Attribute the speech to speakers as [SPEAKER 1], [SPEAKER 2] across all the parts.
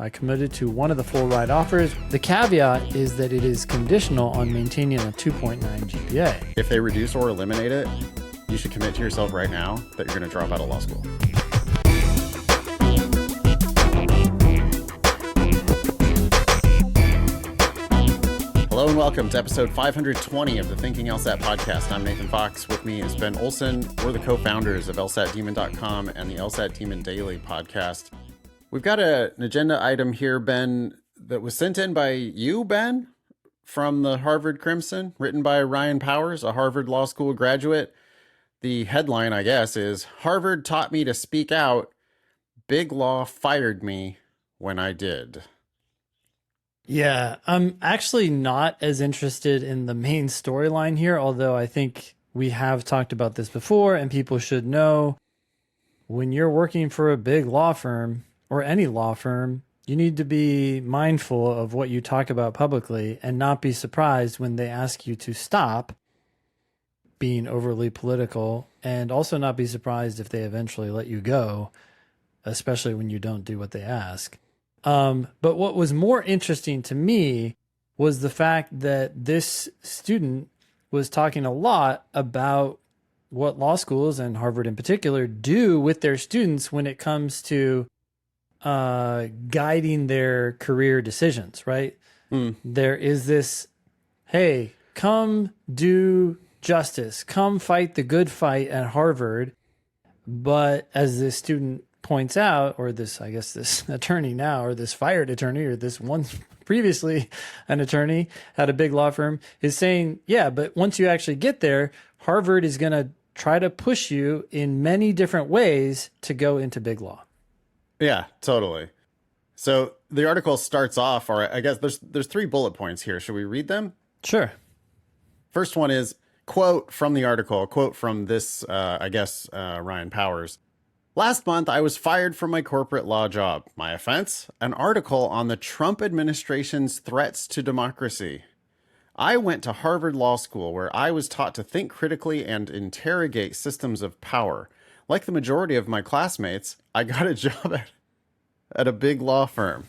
[SPEAKER 1] I committed to one of the full ride offers. The caveat is that it is conditional on maintaining a 2.9 GPA.
[SPEAKER 2] If they reduce or eliminate it, you should commit to yourself right now that you're going to drop out of law school. Hello and welcome to episode 520 of the Thinking LSAT podcast. I'm Nathan Fox. With me is Ben Olson. We're the co-founders of LSATdemon.com and the LSAT Demon Daily podcast. We've got an agenda item here, Ben, that was sent in by you, Ben, from the Harvard Crimson, written by Ryan Powers, a Harvard Law School graduate. The headline, I guess, is Harvard taught me to speak out. Big Law fired me when I did.
[SPEAKER 1] Yeah, I'm actually not as interested in the main storyline here, although I think we have talked about this before and people should know when you're working for a big law firm or any law firm, you need to be mindful of what you talk about publicly and not be surprised when they ask you to stop being overly political, and also not be surprised if they eventually let you go, especially when you don't do what they ask. But what was more interesting to me was the fact that this student was talking a lot about what law schools, and Harvard in particular, do with their students when it comes to guiding their career decisions, right? There is this, hey, come do justice, come fight the good fight at Harvard. But as this student points out, or this, I guess this attorney now, or this fired attorney, or this one previously an attorney at a big law firm, is saying, yeah, but once you actually get there, Harvard is going to try to push you in many different ways to go into big law.
[SPEAKER 2] Yeah, totally. So the article starts off, or I guess there's 3 bullet points here. Should we read them?
[SPEAKER 1] Sure.
[SPEAKER 2] First one is, quote from the article, a quote from this, Ryan Powers. Last month, I was fired from my corporate law job. My offense? An article on the Trump administration's threats to democracy. I went to Harvard Law School, where I was taught to think critically and interrogate systems of power. Like the majority of my classmates, I got a job at a big law firm.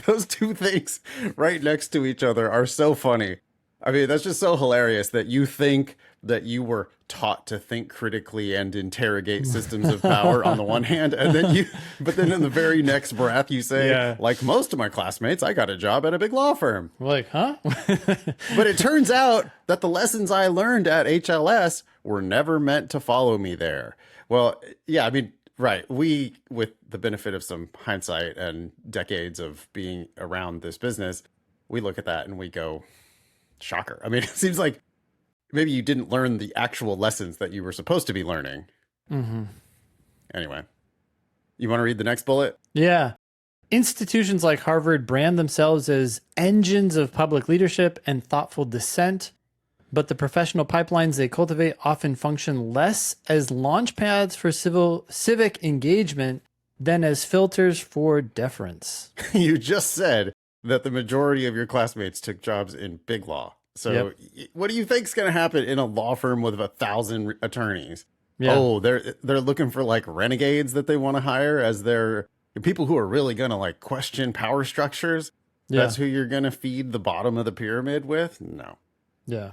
[SPEAKER 2] Those two things right next to each other are so funny. I mean, that's just so hilarious that you think that you were taught to think critically and interrogate systems of power on the one hand, and then but then in the very next breath you say, yeah, like most of my classmates, I got a job at a big law firm.
[SPEAKER 1] Like, huh?
[SPEAKER 2] But it turns out that the lessons I learned at HLS were never meant to follow me there. Well, yeah, I mean, right. We, with the benefit of some hindsight and decades of being around this business, we look at that and we go, shocker. I mean, it seems like maybe you didn't learn the actual lessons that you were supposed to be learning. Mm-hmm. Anyway, you want to read the next bullet?
[SPEAKER 1] Yeah. Institutions like Harvard brand themselves as engines of public leadership and thoughtful dissent, but the professional pipelines they cultivate often function less as launch pads for civic engagement than as filters for deference.
[SPEAKER 2] You just said that the majority of your classmates took jobs in big law. So What do you think is going to happen in a law firm with 1,000 attorneys? Yeah. Oh, they're looking for like renegades that they want to hire as their people who are really going to like question power structures. Yeah. That's who you're going to feed the bottom of the pyramid with? No.
[SPEAKER 1] Yeah.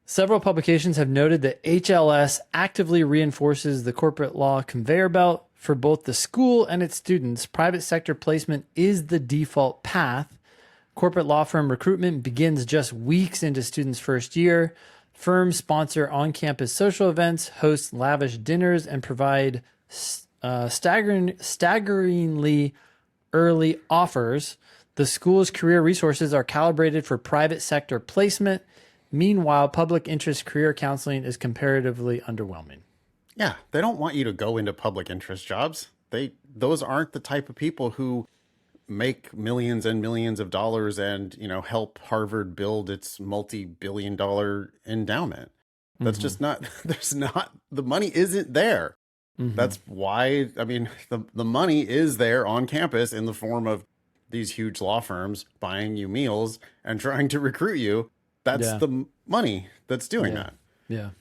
[SPEAKER 1] Several publications have noted that HLS actively reinforces the corporate law conveyor belt. For both the school and its students, private sector placement is the default path. Corporate law firm recruitment begins just weeks into students' first year. Firms sponsor on-campus social events, host lavish dinners, and provide staggeringly early offers. The school's career resources are calibrated for private sector placement. Meanwhile, public interest career counseling is comparatively underwhelming.
[SPEAKER 2] Yeah, they don't want you to go into public interest jobs. Those aren't the type of people who make millions and millions of dollars and, help Harvard build its multi-billion-dollar endowment. That's just not, the money isn't there. Mm-hmm. That's why, I mean, the money is there on campus in the form of these huge law firms buying you meals and trying to recruit you. That's the money that's doing that.
[SPEAKER 1] Yeah.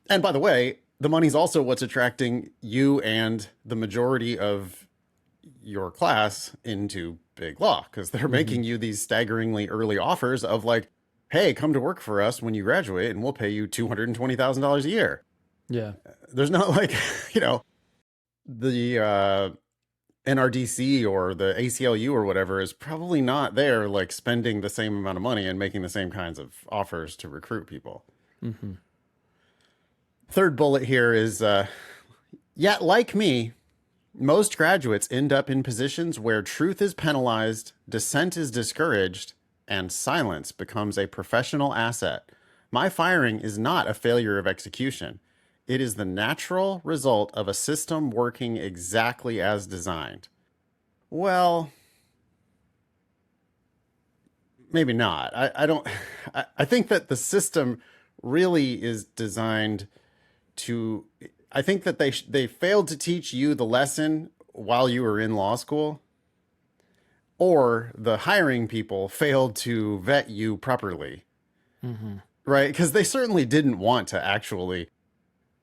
[SPEAKER 2] And by the way, the money's also what's attracting you and the majority of your class into big law because they're making you these staggeringly early offers of like, hey, come to work for us when you graduate and we'll pay you $220,000 a year.
[SPEAKER 1] Yeah.
[SPEAKER 2] There's not like, the NRDC or the ACLU or whatever is probably not there like spending the same amount of money and making the same kinds of offers to recruit people. Third bullet here is, yet like me, most graduates end up in positions where truth is penalized, dissent is discouraged, and silence becomes a professional asset. My firing is not a failure of execution. It is the natural result of a system working exactly as designed. Well, maybe not. I don't. I think that the system really is designed to. I think that they failed to teach you the lesson while you were in law school, or the hiring people failed to vet you properly, right? Because they certainly didn't want to actually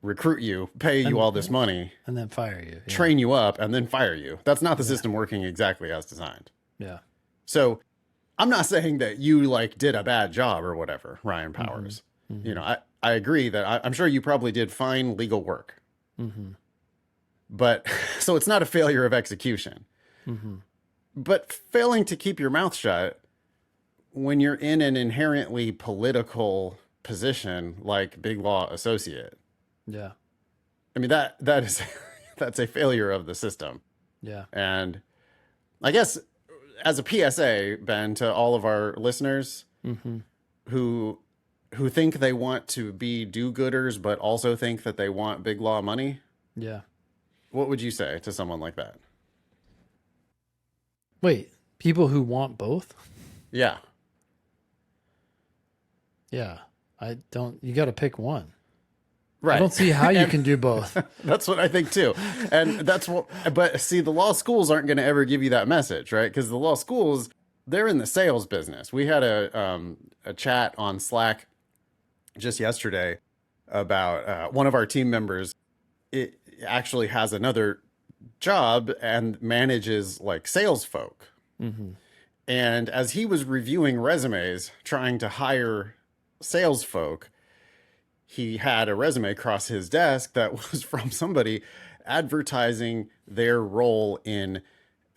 [SPEAKER 2] recruit you, pay you all this money,
[SPEAKER 1] And then fire you. Yeah.
[SPEAKER 2] train you up, and then fire you. That's not the system working exactly as designed.
[SPEAKER 1] Yeah.
[SPEAKER 2] So I'm not saying that you like did a bad job or whatever, Ryan Powers. I agree that I'm sure you probably did fine legal work. But so it's not a failure of execution. But failing to keep your mouth shut when you're in an inherently political position like big law associate.
[SPEAKER 1] Yeah.
[SPEAKER 2] I mean, that is that's a failure of the system.
[SPEAKER 1] Yeah.
[SPEAKER 2] And I guess as a PSA, Ben, to all of our listeners who think they want to be do-gooders, but also think that they want big law money,
[SPEAKER 1] Yeah.
[SPEAKER 2] what would you say to someone like that?
[SPEAKER 1] Wait, people who want both?
[SPEAKER 2] Yeah.
[SPEAKER 1] Yeah. You got to pick one.
[SPEAKER 2] Right.
[SPEAKER 1] I don't see how you can do both.
[SPEAKER 2] That's what I think too. And but see, the law schools aren't going to ever give you that message, right? Because the law schools, they're in the sales business. We had a chat on Slack just yesterday about one of our team members. It actually has another job and manages like sales folk. And as he was reviewing resumes, trying to hire sales folk, he had a resume across his desk that was from somebody advertising their role in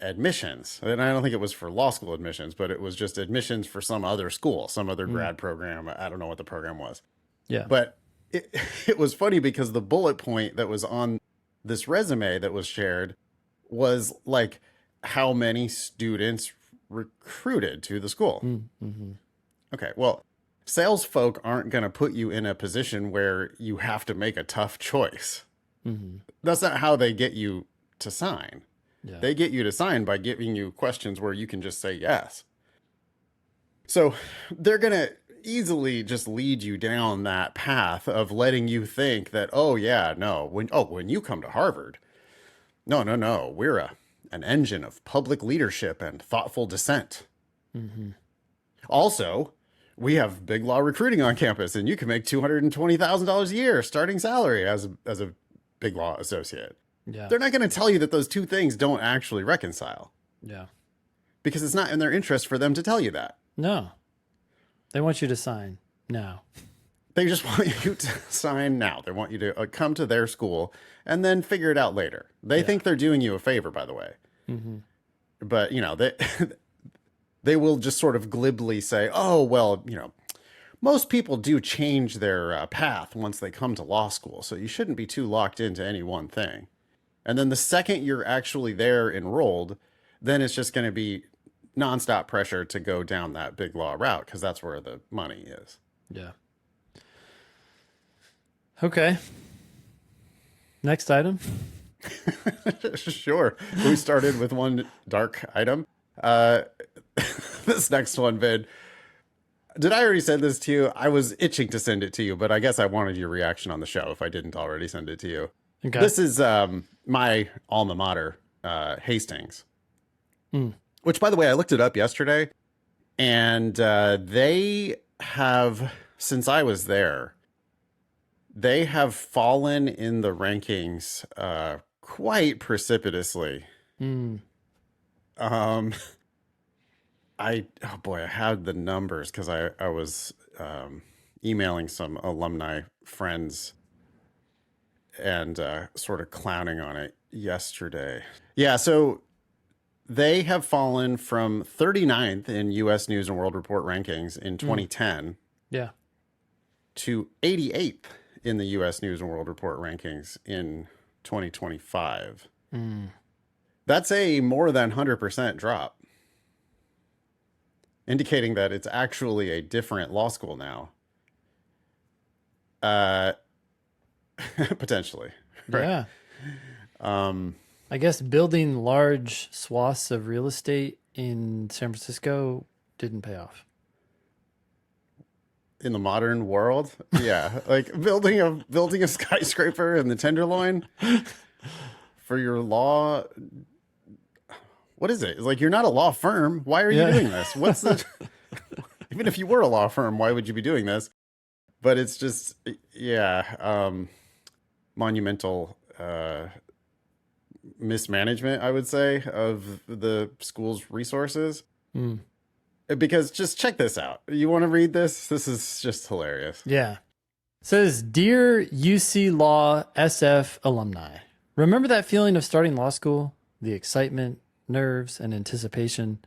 [SPEAKER 2] admissions. And I don't think it was for law school admissions, but it was just admissions for some other school, some other grad program. I don't know what the program was.
[SPEAKER 1] Yeah.
[SPEAKER 2] But it was funny because the bullet point that was on this resume that was shared was like how many students recruited to the school. Okay, well, sales folk aren't going to put you in a position where you have to make a tough choice. That's not how they get you to sign.
[SPEAKER 1] Yeah.
[SPEAKER 2] They get you to sign by giving you questions where you can just say yes. So they're going to easily just lead you down that path of letting you think that, oh yeah, no, when you come to Harvard, no, we're an engine of public leadership and thoughtful dissent. Also, we have big law recruiting on campus, and you can make $220,000 a year starting salary as a big law associate.
[SPEAKER 1] Yeah.
[SPEAKER 2] They're not going to tell you that those two things don't actually reconcile,
[SPEAKER 1] Yeah.
[SPEAKER 2] because it's not in their interest for them to tell you that.
[SPEAKER 1] No. They want you to sign now.
[SPEAKER 2] They just want you to sign now. They want you to come to their school and then figure it out later. They think they're doing you a favor, by the way. But, they will just sort of glibly say, oh, well, most people do change their path once they come to law school, so you shouldn't be too locked into any one thing. And then the second you're actually there enrolled, then it's just going to be nonstop pressure to go down that big law route because that's where the money is.
[SPEAKER 1] Yeah. Okay. Next item.
[SPEAKER 2] Sure. We started with one dark item. This next one, Vid. Did I already send this to you? I was itching to send it to you, but I guess I wanted your reaction on the show if I didn't already send it to you.
[SPEAKER 1] Okay.
[SPEAKER 2] This is my alma mater, Hastings. Which, by the way, I looked it up yesterday, and they have, since I was there, they have fallen in the rankings quite precipitously. Um, oh boy, I had the numbers because I was emailing some alumni friends and sort of clowning on it yesterday. Yeah, so they have fallen from 39th in US News and World Report rankings in 2010
[SPEAKER 1] Yeah.
[SPEAKER 2] to 88th in the US News and World Report rankings in 2025. That's a more than 100% drop, indicating that it's actually a different law school now. Potentially.
[SPEAKER 1] Yeah.
[SPEAKER 2] Um,
[SPEAKER 1] I guess building large swaths of real estate in San Francisco didn't pay off.
[SPEAKER 2] in the modern world, yeah, like building a skyscraper in the Tenderloin for your law. What is it? It's like, you're not a law firm. Why are you
[SPEAKER 1] Yeah.
[SPEAKER 2] doing this? What's the even if you were a law firm, why would you be doing this? But it's just, yeah, monumental mismanagement, I would say, of the school's resources. Because just check this out. You want to read this? This is just hilarious.
[SPEAKER 1] Yeah. It says, Dear UC Law SF alumni, remember that feeling of starting law school? The excitement, nerves, and anticipation.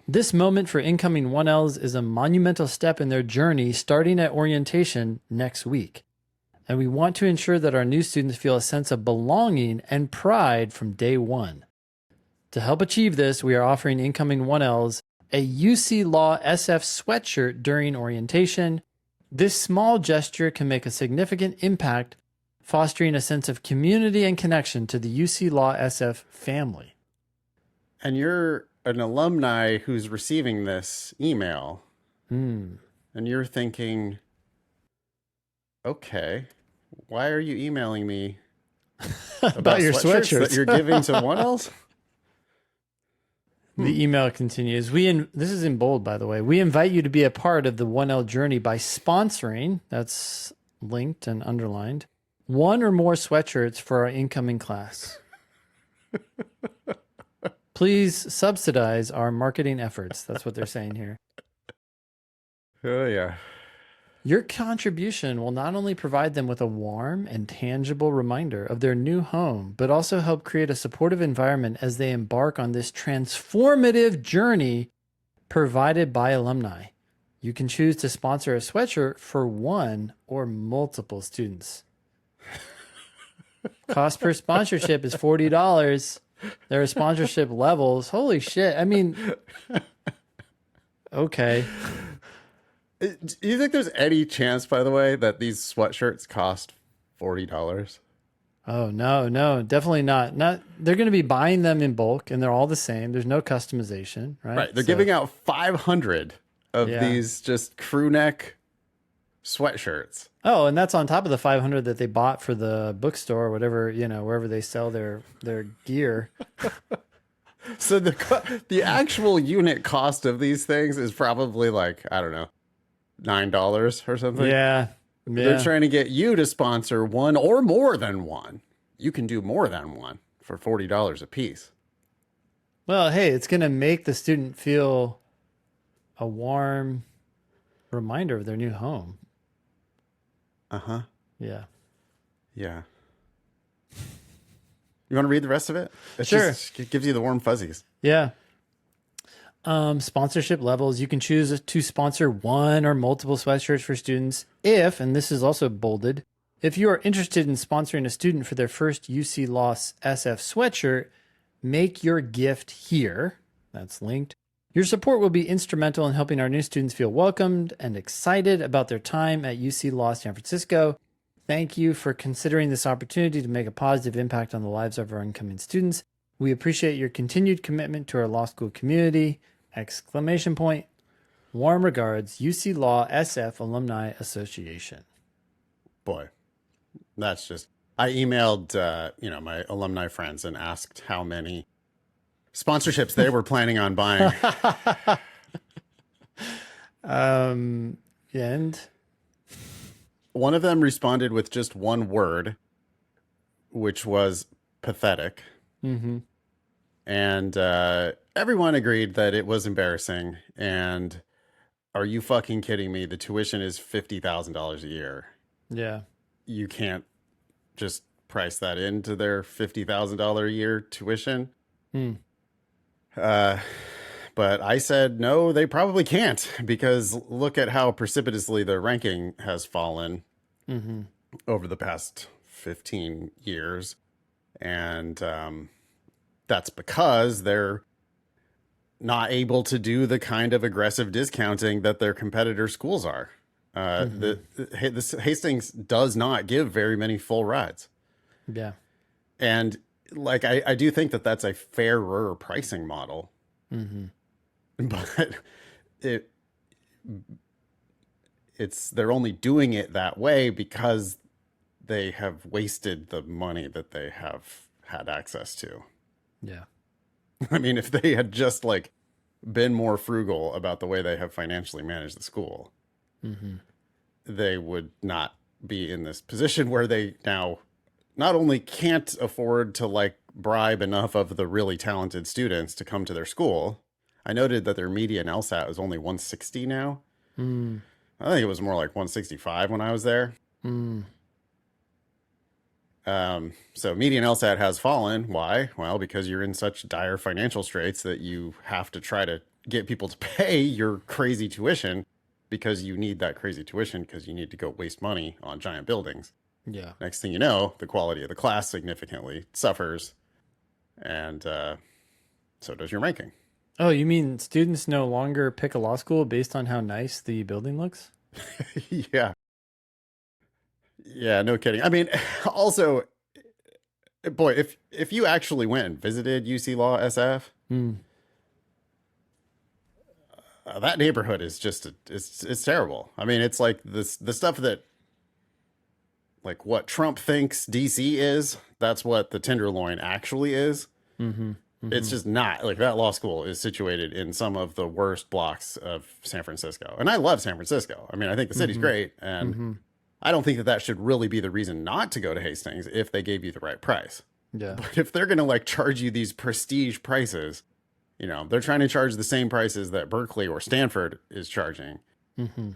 [SPEAKER 1] This moment for incoming 1Ls is a monumental step in their journey starting at orientation next week. And we want to ensure that our new students feel a sense of belonging and pride from day one. To help achieve this, we are offering incoming 1Ls a UC Law SF sweatshirt during orientation. This small gesture can make a significant impact, fostering a sense of community and connection to the UC Law SF family.
[SPEAKER 2] And you're an alumni who's receiving this email, and you're thinking, okay, why are you emailing me
[SPEAKER 1] About your sweatshirts
[SPEAKER 2] that you're giving to 1Ls?
[SPEAKER 1] The email continues. This is in bold, by the way. We invite you to be a part of the 1L journey by sponsoring, that's linked and underlined, one or more sweatshirts for our incoming class. Please subsidize our marketing efforts. That's what they're saying here.
[SPEAKER 2] Oh, yeah.
[SPEAKER 1] Your contribution will not only provide them with a warm and tangible reminder of their new home, but also help create a supportive environment as they embark on this transformative journey provided by alumni. You can choose to sponsor a sweatshirt for one or multiple students. Cost per sponsorship is $40. There are sponsorship levels. Holy shit. I mean, okay.
[SPEAKER 2] Do you think there's any chance, by the way, that these sweatshirts cost $40?
[SPEAKER 1] Oh, no, definitely not. They're going to be buying them in bulk and they're all the same. There's no customization, right?
[SPEAKER 2] Right. They're giving out 500 of these just crew neck sweatshirts.
[SPEAKER 1] Oh, and that's on top of the 500 that they bought for the bookstore or whatever, wherever they sell their gear.
[SPEAKER 2] So the actual unit cost of these things is probably like, I don't know, $9 or something.
[SPEAKER 1] Yeah.
[SPEAKER 2] They're trying to get you to sponsor one or more than one. You can do more than one for $40 a piece.
[SPEAKER 1] Well, hey, it's going to make the student feel a warm reminder of their new home.
[SPEAKER 2] Uh-huh.
[SPEAKER 1] Yeah.
[SPEAKER 2] Yeah. You want to read the rest of it?
[SPEAKER 1] Sure.
[SPEAKER 2] It gives you the warm fuzzies.
[SPEAKER 1] Yeah. Sponsorship levels. You can choose to sponsor one or multiple sweatshirts for students if, and this is also bolded, if you are interested in sponsoring a student for their first UC Law SF sweatshirt, make your gift here. That's linked. Your support will be instrumental in helping our new students feel welcomed and excited about their time at UC Law San Francisco. Thank you for considering this opportunity to make a positive impact on the lives of our incoming students. We appreciate your continued commitment to our law school community. ! Warm regards, UC Law SF Alumni Association.
[SPEAKER 2] Boy, that's just... I emailed, my alumni friends and asked how many sponsorships they were planning on buying.
[SPEAKER 1] And
[SPEAKER 2] one of them responded with just one word, which was pathetic.
[SPEAKER 1] Mm-hmm.
[SPEAKER 2] and everyone agreed that it was embarrassing. And are you fucking kidding me? The tuition is $50,000 a year.
[SPEAKER 1] Yeah.
[SPEAKER 2] You can't just price that into their $50,000 a year tuition.
[SPEAKER 1] Hmm.
[SPEAKER 2] Uh, but I said, no, they probably can't, because look at how precipitously the ranking has fallen
[SPEAKER 1] Mm-hmm.
[SPEAKER 2] over the past 15 years. And that's because they're not able to do the kind of aggressive discounting that their competitor schools are. The Hastings does not give very many full rides.
[SPEAKER 1] Yeah.
[SPEAKER 2] And like, I do think that that's a fairer pricing model,
[SPEAKER 1] Mm-hmm.
[SPEAKER 2] but it it's they're only doing it that way because they have wasted the money that they have had access to.
[SPEAKER 1] Yeah.
[SPEAKER 2] I mean, if they had just like been more frugal about the way they have financially managed the school,
[SPEAKER 1] Mm-hmm.
[SPEAKER 2] they would not be in this position where they now not only can't afford to like bribe enough of the really talented students to come to their school. I noted that their median LSAT is only 160 now.
[SPEAKER 1] Mm.
[SPEAKER 2] I think it was more like 165 when I was there.
[SPEAKER 1] Mm.
[SPEAKER 2] So median LSAT has fallen. Why? Well, because you're in such dire financial straits that you have to try to get people to pay your crazy tuition, because you need that crazy tuition because you need to go waste money on giant buildings.
[SPEAKER 1] Yeah.
[SPEAKER 2] Next thing you know, the quality of the class significantly suffers, and so does your ranking.
[SPEAKER 1] Oh, you mean students no longer pick a law school based on how nice the building looks?
[SPEAKER 2] Yeah. Yeah, no kidding. I mean, also, boy, if you actually went and visited UC Law SF,
[SPEAKER 1] Mm.
[SPEAKER 2] that neighborhood is just it's terrible. I mean, it's like the stuff that, like, what Trump thinks DC is, that's what the Tenderloin actually is.
[SPEAKER 1] Mm-hmm. Mm-hmm.
[SPEAKER 2] It's just not. Like, that law school is situated in some of the worst blocks of San Francisco. And I love San Francisco. I mean, I think the city's great, and
[SPEAKER 1] Mm-hmm.
[SPEAKER 2] I don't think that that should really be the reason not to go to Hastings if they gave you the right price.
[SPEAKER 1] Yeah.
[SPEAKER 2] But if they're going to like charge you these prestige prices, you know, they're trying to charge the same prices that Berkeley or Stanford is charging.
[SPEAKER 1] Mm-hmm.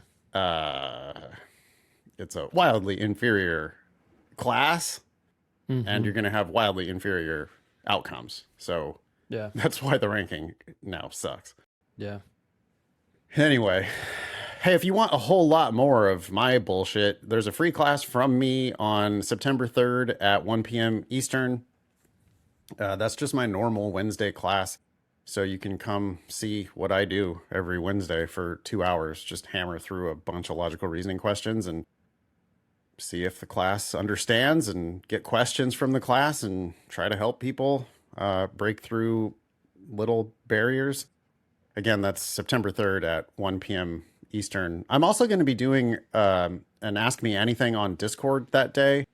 [SPEAKER 2] It's a wildly inferior class,
[SPEAKER 1] Mm-hmm.
[SPEAKER 2] and you're going to have wildly inferior outcomes. So
[SPEAKER 1] Yeah.
[SPEAKER 2] that's why the ranking now sucks.
[SPEAKER 1] Yeah.
[SPEAKER 2] Anyway, hey, if you want a whole lot more of my bullshit, there's a free class from me on September 3rd at 1 p.m. Eastern. That's just my normal Wednesday class. So you can come see what I do every Wednesday for 2 hours, just hammer through a bunch of logical reasoning questions and see if the class understands, and get questions from the class and try to help people break through little barriers. Again, that's September 3rd at 1 p.m. Eastern. I'm also going to be doing an Ask Me Anything on Discord that day.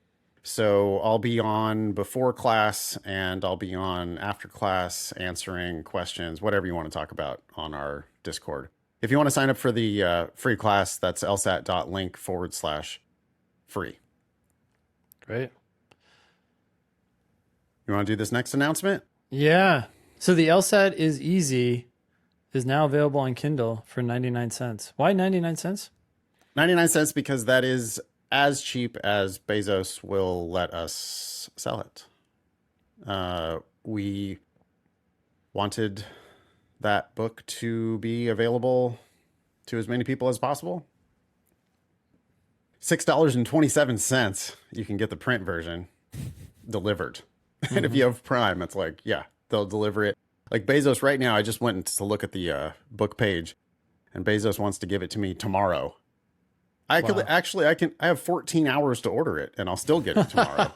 [SPEAKER 2] So I'll be on before class, and I'll be on after class answering questions, whatever you want to talk about on our Discord. If you want to sign up for the free class, that's lsat.link/free.
[SPEAKER 1] Great.
[SPEAKER 2] You want to do this next announcement?
[SPEAKER 1] Yeah. So the LSAT is easy is now available on Kindle for 99 cents. Why 99 cents?
[SPEAKER 2] 99 cents because that is as cheap as Bezos will let us sell it. We wanted that book to be available to as many people as possible. $6.27. You can get the print version delivered. And if you have Prime, it's like, yeah, they'll deliver it. Like Bezos right now, I just went to look at the book page, and Bezos wants to give it to me tomorrow. I have 14 hours to order it, and I'll still get it tomorrow.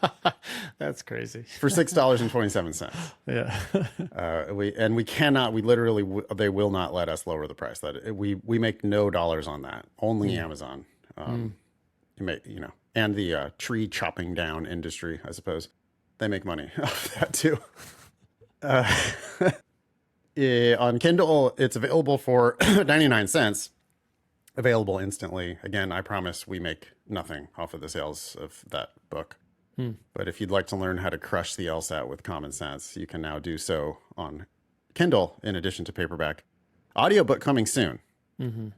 [SPEAKER 1] That's crazy.
[SPEAKER 2] For $6.27.
[SPEAKER 1] Yeah.
[SPEAKER 2] They will not let us lower the price. We make no dollars on that. Only Amazon. And the tree chopping down industry, I suppose. They make money off that too. On Kindle, it's available for 99 cents. Available instantly. Again, I promise we make nothing off of the sales of that book.
[SPEAKER 1] Hmm.
[SPEAKER 2] But if you'd like to learn how to crush the LSAT with common sense, you can now do so on Kindle in addition to paperback. Audiobook coming soon.
[SPEAKER 1] Mm-hmm.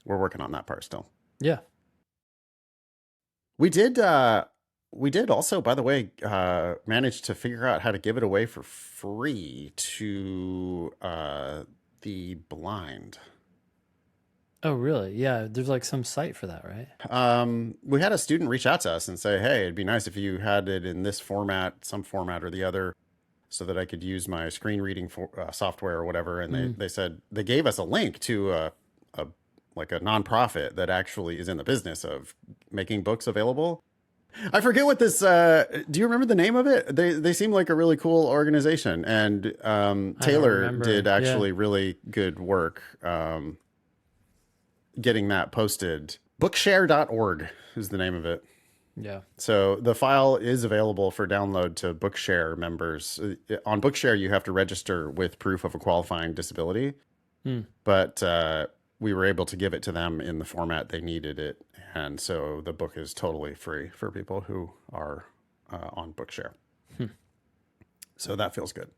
[SPEAKER 2] We're working on that part still.
[SPEAKER 1] Yeah.
[SPEAKER 2] We did also, by the way, manage to figure out how to give it away for free to the blind.
[SPEAKER 1] Oh, really? Yeah. There's like some site for that, right?
[SPEAKER 2] We had a student reach out to us and say, hey, it'd be nice if you had it in this format, some format or the other, so that I could use my screen reading software or whatever. And they said they gave us a link to a nonprofit that actually is in the business of making books available. I forget what this. Do you remember the name of it? They seem like a really cool organization, and Taylor did actually really good work getting that posted. Bookshare.org is the name of it.
[SPEAKER 1] Yeah.
[SPEAKER 2] So the file is available for download to Bookshare members. On Bookshare, you have to register with proof of a qualifying disability, but we were able to give it to them in the format they needed it. And so the book is totally free for people who are on Bookshare. So that feels good.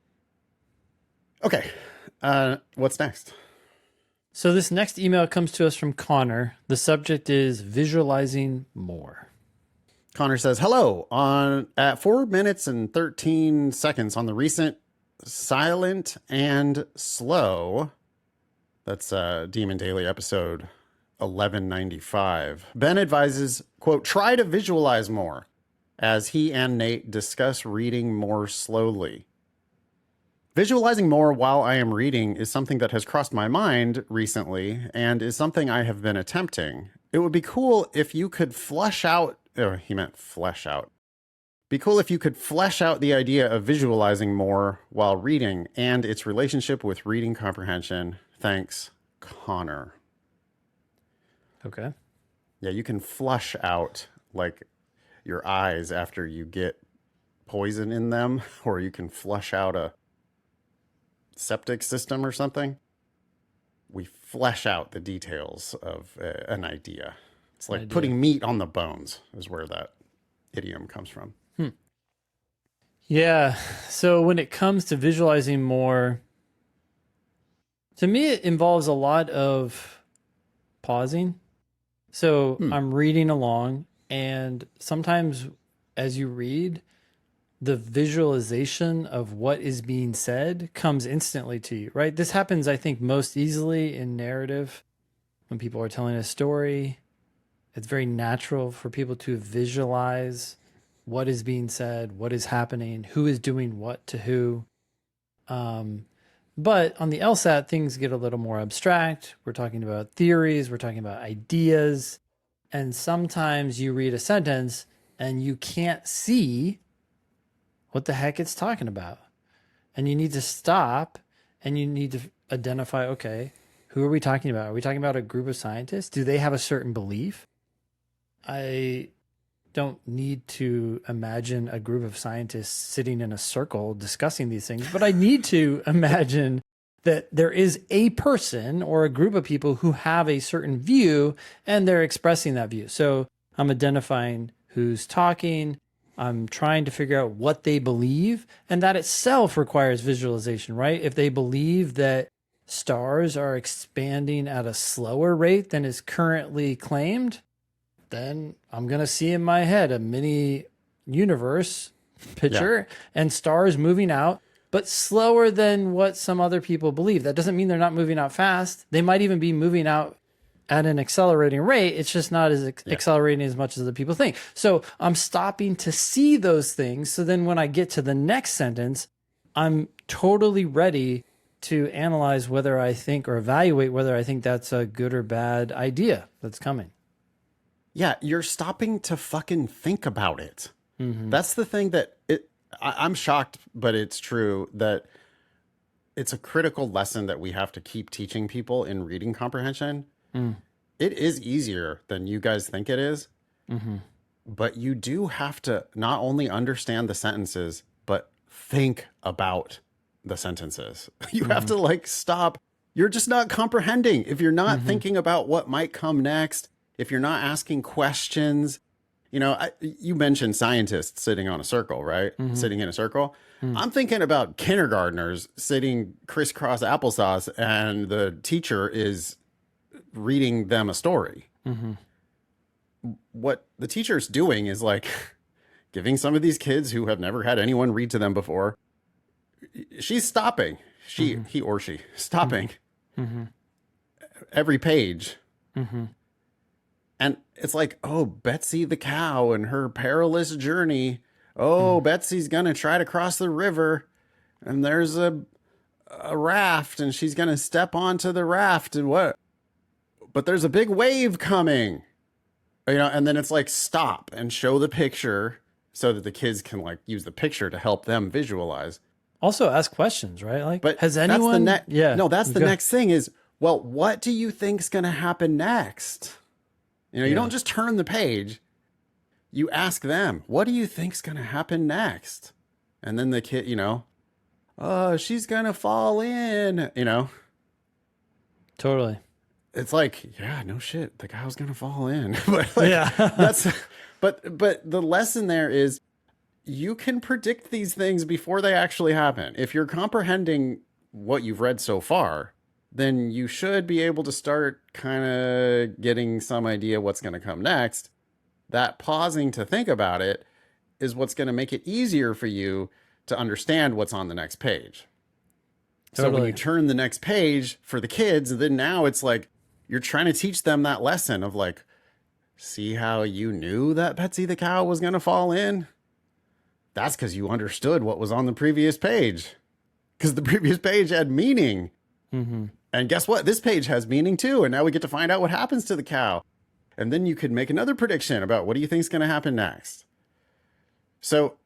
[SPEAKER 2] Okay. What's next?
[SPEAKER 1] So this next email comes to us from Connor. The subject is visualizing more.
[SPEAKER 2] Connor says, hello, at 4 minutes and 13 seconds on the recent Silent and Slow, that's Demon Daily episode 1195, Ben advises, quote, try to visualize more as he and Nate discuss reading more slowly. Visualizing more while I am reading is something that has crossed my mind recently and is something I have been attempting. It would be cool if you could flesh out. He meant flesh out. Be cool if you could flesh out the idea of visualizing more while reading and its relationship with reading comprehension. Thanks, Connor.
[SPEAKER 1] Okay.
[SPEAKER 2] Yeah, you can flush out like your eyes after you get poison in them, or you can flush out a septic system or something. We flesh out the details of an idea. It's like putting meat on the bones is where that idiom comes from.
[SPEAKER 1] Yeah. So when it comes to visualizing more, to me, it involves a lot of pausing. So I'm reading along, and sometimes as you read, the visualization of what is being said comes instantly to you, right? This happens, I think, most easily in narrative when people are telling a story. It's very natural for people to visualize what is being said, what is happening, who is doing what to who. But on the LSAT, things get a little more abstract. We're talking about theories, we're talking about ideas, and sometimes you read a sentence and you can't see what the heck it's talking about. And you need to stop and you need to identify, okay, who are we talking about? Are we talking about a group of scientists? Do they have a certain belief? I don't need to imagine a group of scientists sitting in a circle discussing these things, but I need to imagine that there is a person or a group of people who have a certain view and they're expressing that view. So I'm identifying who's talking. I'm trying to figure out what they believe, and that itself requires visualization, right? If they believe that stars are expanding at a slower rate than is currently claimed, then I'm going to see in my head a mini universe picture and stars moving out, but slower than what some other people believe. That doesn't mean they're not moving out fast. They might even be moving out at an accelerating rate. It's just not as accelerating as much as the people think. So I'm stopping to see those things. So then when I get to the next sentence, I'm totally ready to analyze whether I think or evaluate whether I think that's a good or bad idea that's coming.
[SPEAKER 2] Yeah, you're stopping to fucking think about it. That's the thing that I'm shocked, but it's true that it's a critical lesson that we have to keep teaching people in reading comprehension. It is easier than you guys think it is, but you do have to not only understand the sentences, but think about the sentences. You have to like stop. You're just not comprehending if you're not thinking about what might come next, if you're not asking questions. You mentioned scientists sitting on a circle, right? Sitting in a circle. I'm thinking about kindergartners sitting crisscross applesauce and the teacher is reading them a story. What the teacher's doing is like giving some of these kids who have never had anyone read to them before, she's stopping. He or she stopping every page. And it's like, oh, Betsy the cow and her perilous journey. Oh, Betsy's going to try to cross the river and there's a raft and she's going to step onto the raft and what? But there's a big wave coming, and then it's like, stop and show the picture so that the kids can like use the picture to help them visualize.
[SPEAKER 1] Also ask questions, right? Like,
[SPEAKER 2] but
[SPEAKER 1] has anyone?
[SPEAKER 2] That's the next thing is, well, what do you think's going to happen next? You don't just turn the page. You ask them, what do you think's going to happen next? And then the kid, oh, she's going to fall in,
[SPEAKER 1] Totally.
[SPEAKER 2] It's like, yeah, no shit, the cow's going to fall in. But like, but the lesson there is you can predict these things before they actually happen. If you're comprehending what you've read so far, then you should be able to start kind of getting some idea what's going to come next. That pausing to think about it is what's going to make it easier for you to understand what's on the next page. Totally. So when you turn the next page for the kids, then now it's like you're trying to teach them that lesson of like, see how you knew that Betsy the cow was going to fall in? That's because you understood what was on the previous page. Because the previous page had meaning. And guess what? This page has meaning too. And now we get to find out what happens to the cow. And then you could make another prediction about what do you think is going to happen next. So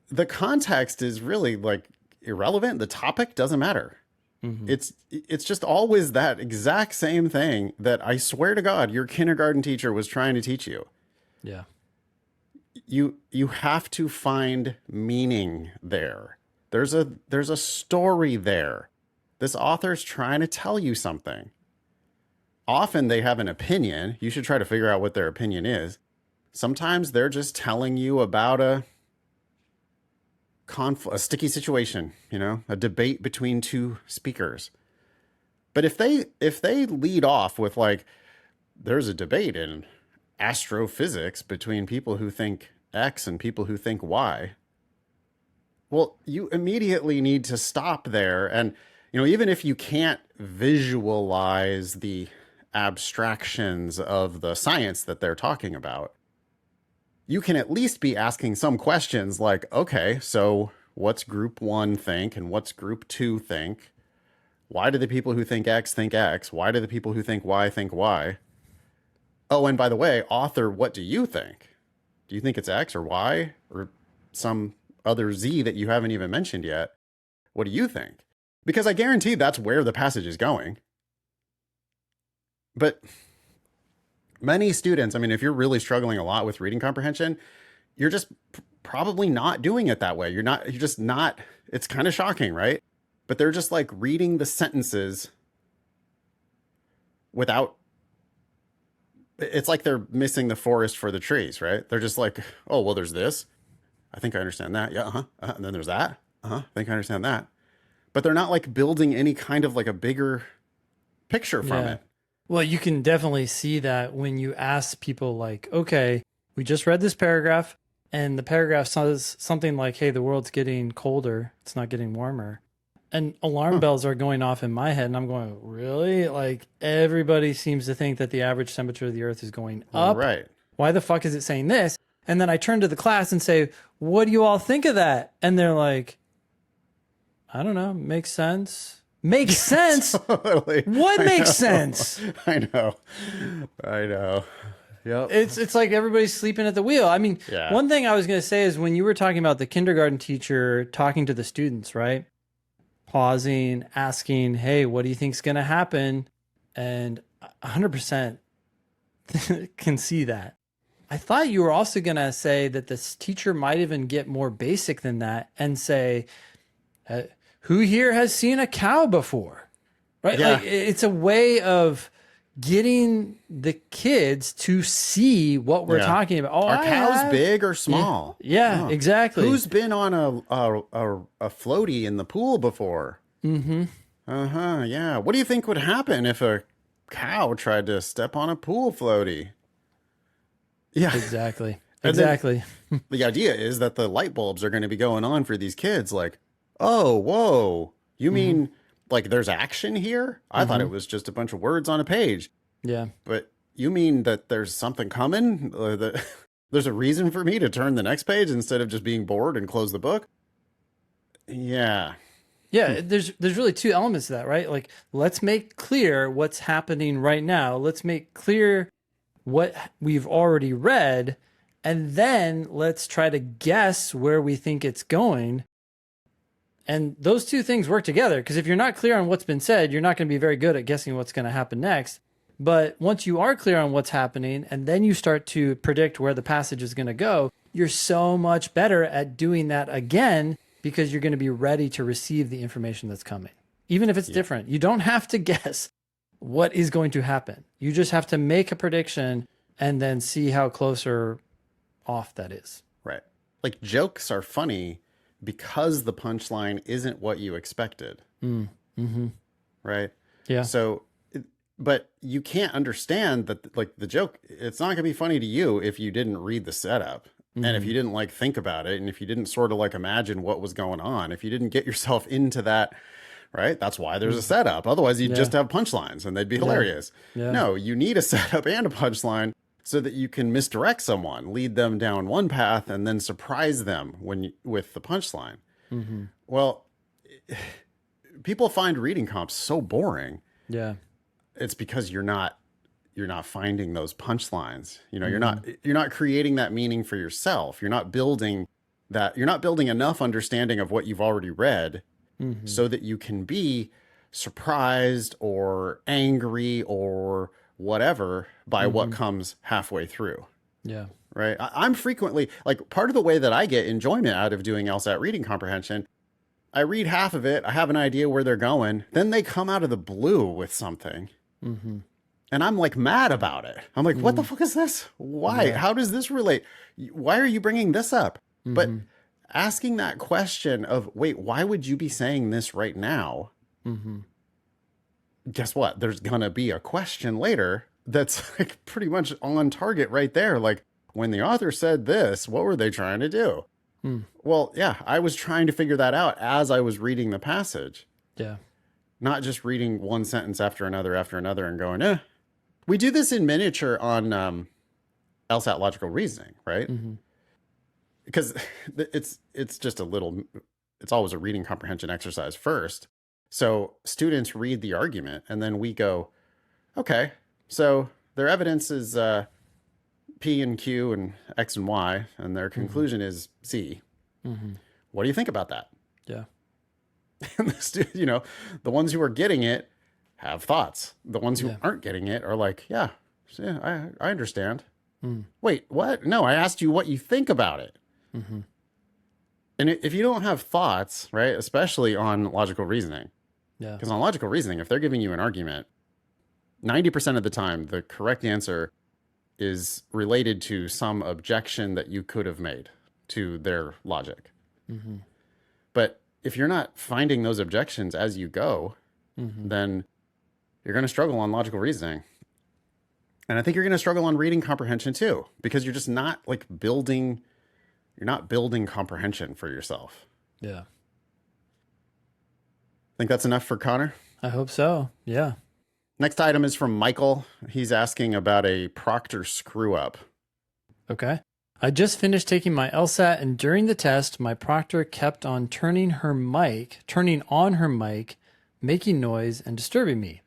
[SPEAKER 2] the context is really like irrelevant. The topic doesn't matter. It's just always that exact same thing that I swear to God, your kindergarten teacher was trying to teach you.
[SPEAKER 1] Yeah.
[SPEAKER 2] You have to find meaning there. There's a story there. This author's trying to tell you something. Often they have an opinion. You should try to figure out what their opinion is. Sometimes they're just telling you about a sticky situation, a debate between two speakers. But if they lead off with like, there's a debate in astrophysics between people who think X and people who think Y, well, you immediately need to stop there. And, even if you can't visualize the abstractions of the science that they're talking about, you can at least be asking some questions like, okay, so what's group 1 think and what's group 2 think? Why do the people who think X think X? Why do the people who think Y? Oh, and by the way, author, what do you think? Do you think it's X or Y or some other Z that you haven't even mentioned yet? What do you think? Because I guarantee that's where the passage is going. But many students, if you're really struggling a lot with reading comprehension, you're just probably not doing it that way. You're just not, it's kind of shocking, right? But they're just like reading the sentences without, it's like they're missing the forest for the trees, right? They're just like, oh, well, there's this. I think I understand that. Yeah, and then there's that. I think I understand that. But they're not like building any kind of like a bigger picture from it.
[SPEAKER 1] Well, you can definitely see that when you ask people like, okay, we just read this paragraph and the paragraph says something like, hey, the world's getting colder. It's not getting warmer. And alarm bells are going off in my head and I'm going, really? Like everybody seems to think that the average temperature of the earth is going up.
[SPEAKER 2] Right.
[SPEAKER 1] Why the fuck is it saying this? And then I turn to the class and say, what do you all think of that? And they're like, I don't know. Makes sense. Makes sense?
[SPEAKER 2] Totally.
[SPEAKER 1] What makes sense?
[SPEAKER 2] I know. Yep.
[SPEAKER 1] It's like everybody's sleeping at the wheel. One thing I was going to say is when you were talking about the kindergarten teacher talking to the students, right? Pausing, asking, hey, what do you think's going to happen? And 100% can see that. I thought you were also going to say that this teacher might even get more basic than that and say, who here has seen a cow before? Right?
[SPEAKER 2] Yeah.
[SPEAKER 1] Like it's a way of getting the kids to see what we're
[SPEAKER 2] Yeah.
[SPEAKER 1] talking about. Oh,
[SPEAKER 2] Are
[SPEAKER 1] I
[SPEAKER 2] cows
[SPEAKER 1] have.
[SPEAKER 2] big or small?
[SPEAKER 1] Yeah,
[SPEAKER 2] Oh.
[SPEAKER 1] exactly.
[SPEAKER 2] Who's been on a floaty in the pool before?
[SPEAKER 1] Mm-hmm.
[SPEAKER 2] Uh-huh, yeah. What do you think would happen if a cow tried to step on a pool floaty? Yeah.
[SPEAKER 1] Exactly.
[SPEAKER 2] And then
[SPEAKER 1] Exactly.
[SPEAKER 2] the idea is that the light bulbs are going to be going on for these kids like, "Oh, whoa. You
[SPEAKER 1] Mm-hmm.
[SPEAKER 2] mean like there's action here? I thought
[SPEAKER 1] Mm-hmm.
[SPEAKER 2] it was just a bunch of words on a page."
[SPEAKER 1] Yeah.
[SPEAKER 2] But you mean that there's something coming? There's a reason for me to turn the next page instead of just being bored and close the book? Yeah.
[SPEAKER 1] Yeah, there's really two elements to that, right? Like, let's make clear what's happening right now. Let's make clear what we've already read, and then let's try to guess where we think it's going. And those two things work together, because if you're not clear on what's been said, you're not going to be very good at guessing what's going to happen next. But once you are clear on what's happening, and then you start to predict where the passage is going to go, you're so much better at doing that again, because you're going to be ready to receive the information that's coming. Even if it's different, you don't have to guess what is going to happen. You just have to make a prediction and then see how close or off that is.
[SPEAKER 2] Right. Like jokes are funny because the punchline isn't what you expected.
[SPEAKER 1] Mm-hmm.
[SPEAKER 2] Right.
[SPEAKER 1] Yeah.
[SPEAKER 2] So, but you can't understand that like the joke, it's not going to be funny to you if you didn't read the setup. And if you didn't like think about it, and if you didn't sort of like imagine what was going on, if you didn't get yourself into that, right? That's why there's a setup. Otherwise, you'd just have punchlines and they'd be hilarious.
[SPEAKER 1] Yeah.
[SPEAKER 2] No, you need a setup and a punchline so that you can misdirect someone, lead them down one path, and then surprise them with the punchline.
[SPEAKER 1] Mm-hmm.
[SPEAKER 2] Well, people find reading comps so boring.
[SPEAKER 1] Yeah.
[SPEAKER 2] It's because you're not finding those punchlines. You know, you're not creating that meaning for yourself. You're not building enough understanding of what you've already read so that you can be surprised or angry or whatever by what comes halfway through.
[SPEAKER 1] Yeah.
[SPEAKER 2] Right. I'm frequently like part of the way that I get enjoyment out of doing LSAT reading comprehension. I read half of it. I have an idea where they're going. Then they come out of the blue with something.
[SPEAKER 1] Mm-hmm.
[SPEAKER 2] And I'm like mad about it. I'm like, what the fuck is this? Why?
[SPEAKER 1] Yeah.
[SPEAKER 2] How does this relate? Why are you bringing this up? But asking that question of, wait, why would you be saying this right now? Guess what? There's going to be a question later that's like pretty much on target right there. Like when the author said this, what were they trying to do? Well, yeah, I was trying to figure that out as I was reading the passage.
[SPEAKER 1] Yeah.
[SPEAKER 2] Not just reading one sentence after another and going, eh. We do this in miniature on LSAT logical reasoning, right? Because it's just it's always a reading comprehension exercise first. So students read the argument and then we go, okay, so their evidence is P and Q and X and Y, and their conclusion is Z. What do you think about that?
[SPEAKER 1] Yeah.
[SPEAKER 2] And the ones who are getting it have thoughts. The ones who aren't getting it are like, yeah, I understand. Wait, what? No, I asked you what you think about it. And if you don't have thoughts, right, especially on logical reasoning, because on logical reasoning, if they're giving you an argument, 90% of the time, the correct answer is related to some objection that you could have made to their logic. But if you're not finding those objections as you go, then you're going to struggle on logical reasoning. And I think you're going to struggle on reading comprehension too, because you're just not like building comprehension for yourself.
[SPEAKER 1] Yeah.
[SPEAKER 2] Think that's enough for Connor?
[SPEAKER 1] I hope so. Yeah.
[SPEAKER 2] Next item is from Michael. He's asking about a Proctor screw up.
[SPEAKER 1] Okay. I just finished taking my LSAT, and during the test, my proctor kept on turning on her mic, making noise and disturbing me,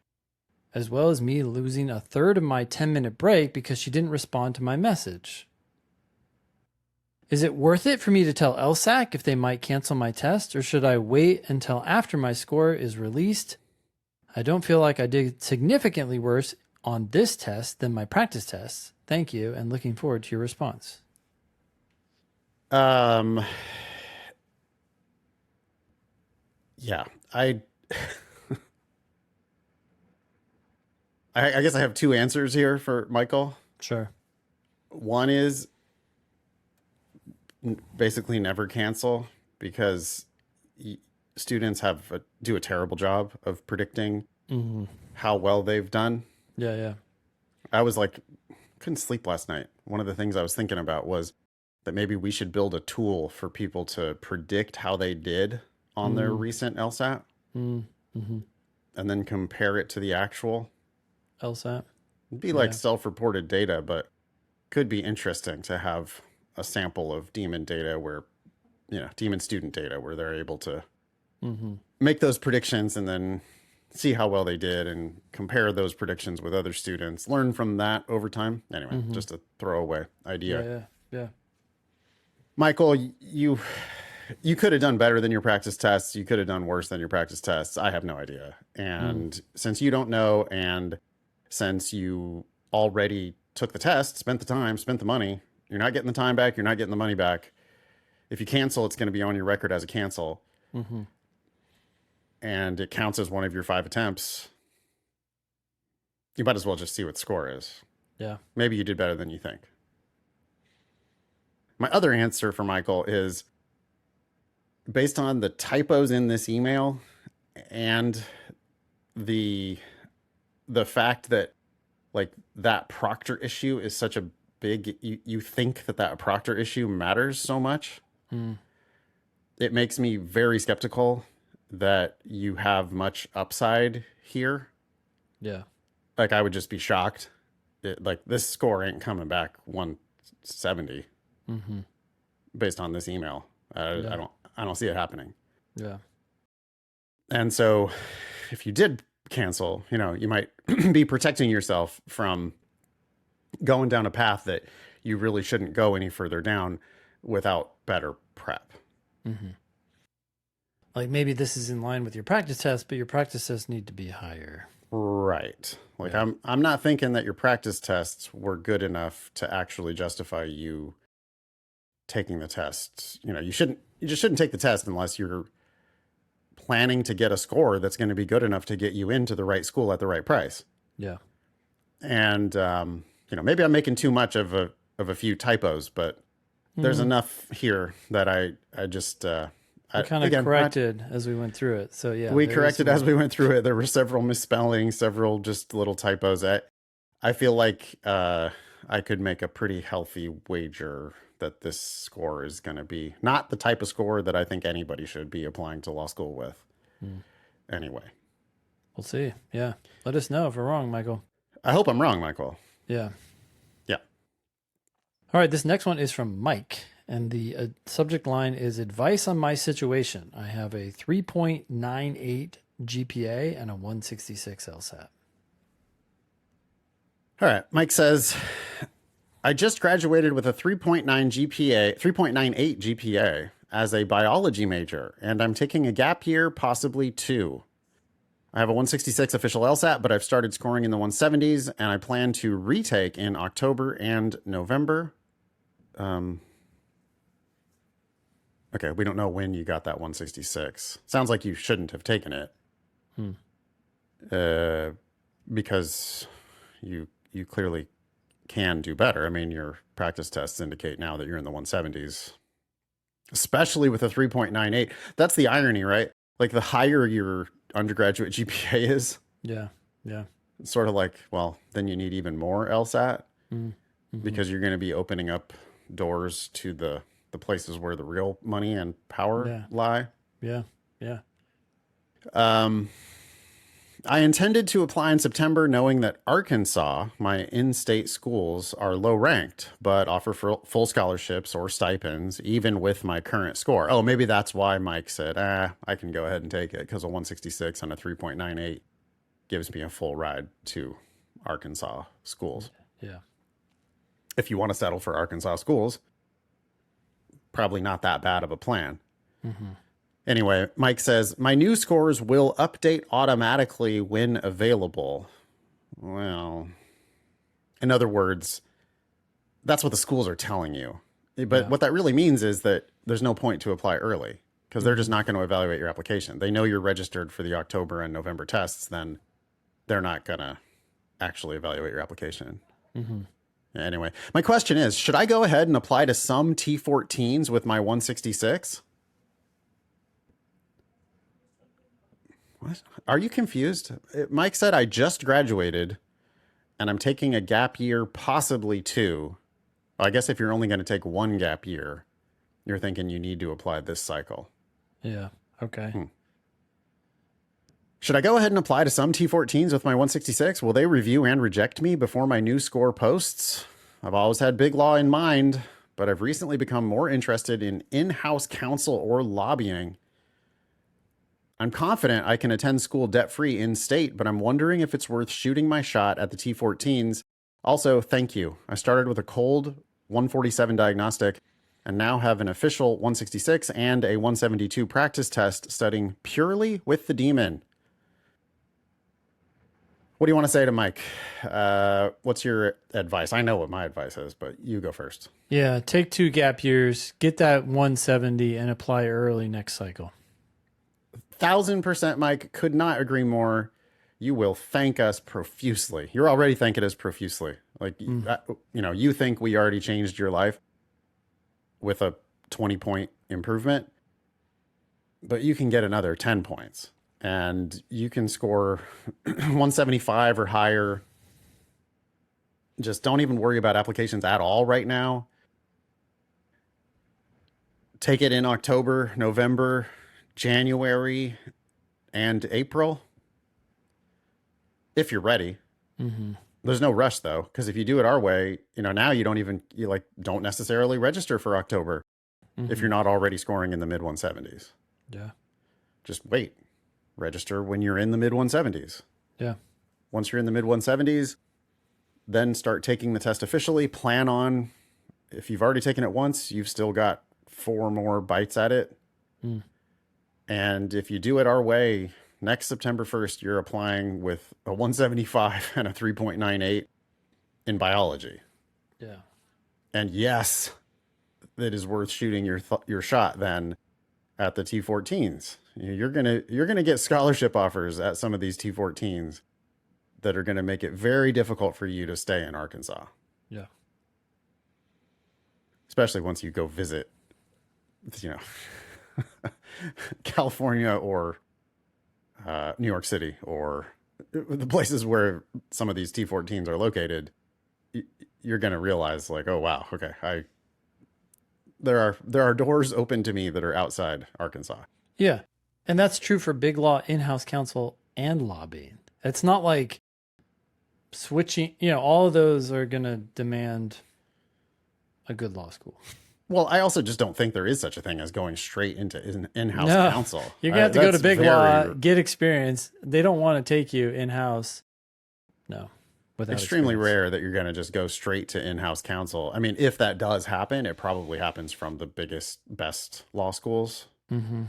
[SPEAKER 1] as well as me losing a third of my 10-minute break because she didn't respond to my message. Is it worth it for me to tell LSAC if they might cancel my test, or should I wait until after my score is released? I don't feel like I did significantly worse on this test than my practice tests. Thank you, and looking forward to your response.
[SPEAKER 2] Yeah, I guess I have two answers here for Michael.
[SPEAKER 1] Sure.
[SPEAKER 2] One is basically never cancel because students do a terrible job of predicting
[SPEAKER 1] Hmm.
[SPEAKER 2] how well they've done.
[SPEAKER 1] Yeah, yeah.
[SPEAKER 2] I was like, couldn't sleep last night. One of the things I was thinking about was that maybe we should build a tool for people to predict how they did on their
[SPEAKER 1] Mm,
[SPEAKER 2] recent LSAT
[SPEAKER 1] mm-hmm.
[SPEAKER 2] and then compare it to the actual.
[SPEAKER 1] LSAT.
[SPEAKER 2] It'd be like
[SPEAKER 1] Yeah.
[SPEAKER 2] self-reported data, but could be interesting to have a sample of demon data where, demon student data where they're able to
[SPEAKER 1] Mm-hmm.
[SPEAKER 2] make those predictions and then see how well they did and compare those predictions with other students, learn from that over time. Anyway,
[SPEAKER 1] Mm-hmm.
[SPEAKER 2] just a throwaway
[SPEAKER 1] Yeah,
[SPEAKER 2] idea.
[SPEAKER 1] yeah, yeah.
[SPEAKER 2] Michael, you could have done better than your practice tests. You could have done worse than your practice tests. I have no idea.
[SPEAKER 1] Mm,
[SPEAKER 2] And since you don't know, and since you already took the test, spent the time, spent the money, you're not getting the time back. You're not getting the money back. If you cancel, it's going to be on your record as a cancel,
[SPEAKER 1] mm-hmm.
[SPEAKER 2] and it counts as one of your 5 attempts. You might as well just see what the score is.
[SPEAKER 1] Yeah.
[SPEAKER 2] Maybe you did better than you think. My other answer for Michael is based on the typos in this email and the fact that like that Proctor issue is such a big you think that Proctor issue matters so much.
[SPEAKER 1] Mm,
[SPEAKER 2] It makes me very skeptical that you have much upside here.
[SPEAKER 1] yeah.
[SPEAKER 2] Like I would just be shocked. Like this score ain't coming back 170
[SPEAKER 1] Mm-hmm.
[SPEAKER 2] based on this email.
[SPEAKER 1] Yeah.
[SPEAKER 2] I don't see it happening.
[SPEAKER 1] Yeah.
[SPEAKER 2] And so if you did cancel, you might be protecting yourself from going down a path that you really shouldn't go any further down without better prep.
[SPEAKER 1] Mm-hmm. Like maybe this is in line with your practice test, but your practice tests need to be higher.
[SPEAKER 2] Right. Like
[SPEAKER 1] Yeah.
[SPEAKER 2] I'm not thinking that your practice tests were good enough to actually justify you taking the test. You just shouldn't take the test unless you're planning to get a score that's going to be good enough to get you into the right school at the right price.
[SPEAKER 1] Yeah.
[SPEAKER 2] And maybe I'm making too much of a few typos, but there's
[SPEAKER 1] Mm,
[SPEAKER 2] enough here that I just
[SPEAKER 1] we kind of
[SPEAKER 2] again,
[SPEAKER 1] corrected as we went through it. So yeah,
[SPEAKER 2] we
[SPEAKER 1] there is
[SPEAKER 2] corrected
[SPEAKER 1] some-
[SPEAKER 2] as we went through it. There were several misspellings, several just little typos. I feel like I could make a pretty healthy wager that this score is going to be not the type of score that I think anybody should be applying to law school with.
[SPEAKER 1] Mm.
[SPEAKER 2] Anyway,
[SPEAKER 1] We'll see. Yeah. Let us know if we're wrong, Michael.
[SPEAKER 2] I hope I'm wrong, Michael.
[SPEAKER 1] Yeah.
[SPEAKER 2] Yeah.
[SPEAKER 1] All right. This next one is from Mike. And the subject line is advice on my situation. I have a 3.98 GPA and a 166 LSAT.
[SPEAKER 2] All right. Mike says, I just graduated with a 3.98 GPA as a biology major, and I'm taking a gap year, possibly two. I have a 166 official LSAT, but I've started scoring in the 170s, and I plan to retake in October and November. Okay, we don't know when you got that 166. Sounds like you shouldn't have taken it. Because you clearly can do better. I mean, your practice tests indicate now that you're in the 170s, especially with a 3.98. That's the irony, right? Like the higher your undergraduate GPA is,
[SPEAKER 1] Yeah. Yeah.
[SPEAKER 2] it's sort of like, well, then you need even more LSAT
[SPEAKER 1] Mm-hmm.
[SPEAKER 2] because you're going to be opening up doors to the places where the real money and power lie.
[SPEAKER 1] Yeah. Yeah.
[SPEAKER 2] I intended to apply in September knowing that Arkansas, my in-state schools, are low ranked, but offer full scholarships or stipends, even with my current score. Oh, maybe that's why Mike said, I can go ahead and take it because a 166 on a 3.98 gives me a full ride to Arkansas schools.
[SPEAKER 1] Yeah.
[SPEAKER 2] If you want to settle for Arkansas schools, probably not that bad of a plan.
[SPEAKER 1] Mm-hmm.
[SPEAKER 2] Anyway, Mike says, my new scores will update automatically when available. Well, in other words, that's what the schools are telling you. But what that really means is that there's no point to apply early because they're just not going to evaluate your application. They know you're registered for the October and November tests, then they're not going to actually evaluate your application.
[SPEAKER 1] Mm-hmm.
[SPEAKER 2] Anyway, my question is, should I go ahead and apply to some T14s with my 166? What? Are you confused? Mike said I just graduated and I'm taking a gap year, possibly two. Well, I guess if you're only going to take one gap year, you're thinking you need to apply this cycle.
[SPEAKER 1] Yeah. Okay.
[SPEAKER 2] Should I go ahead and apply to some T14s with my 166? Will they review and reject me before my new score posts? I've always had big law in mind, but I've recently become more interested in in-house counsel or lobbying. I'm confident I can attend school debt-free in-state, but I'm wondering if it's worth shooting my shot at the T14s. Also, thank you. I started with a cold 147 diagnostic and now have an official 166 and a 172 practice test studying purely with the demon. What do you want to say to Mike? What's your advice? I know what my advice is, but you go first.
[SPEAKER 1] Yeah, take 2 gap years, get that 170, and apply early next cycle.
[SPEAKER 2] 1000%, Mike. Could not agree more. You will thank us profusely. You're already thanking us profusely. Like, you think we already changed your life with a 20-point improvement, but you can get another 10 points. And you can score 175 or higher. Just don't even worry about applications at all right now. Take it in October, November, January, and April. If you're ready.
[SPEAKER 1] Mm-hmm.
[SPEAKER 2] There's no rush though, because if you do it our way, now you don't necessarily register for October if you're not already scoring in the mid 170s.
[SPEAKER 1] Yeah. Just
[SPEAKER 2] wait. Register when you're in the mid 170s.
[SPEAKER 1] Yeah.
[SPEAKER 2] Once you're in the mid 170s, then start taking the test officially. Plan on, if you've already taken it once, you've still got 4 more bites at it. And if you do it our way, next September 1st, you're applying with a 175 and a 3.98 in biology.
[SPEAKER 1] Yeah.
[SPEAKER 2] And yes, it is worth shooting your shot then at the T14s. You're gonna get scholarship offers at some of these T14s that are gonna make it very difficult for you to stay in Arkansas.
[SPEAKER 1] Yeah.
[SPEAKER 2] Especially once you go visit, California or New York City or the places where some of these T14s are located. You're gonna realize like, oh wow, okay, there are doors open to me that are outside Arkansas.
[SPEAKER 1] Yeah. And that's true for big law, in-house counsel, and lobbying. It's not like switching, all of those are going to demand a good law school.
[SPEAKER 2] Well, I also just don't think there is such a thing as going straight into in-house counsel.
[SPEAKER 1] You're going to have to go to big law, get experience. They don't want to take you in-house. No.
[SPEAKER 2] Extremely rare that you're going to just go straight to in-house counsel. I mean, if that does happen, it probably happens from the biggest, best law schools.
[SPEAKER 1] Mm-hmm.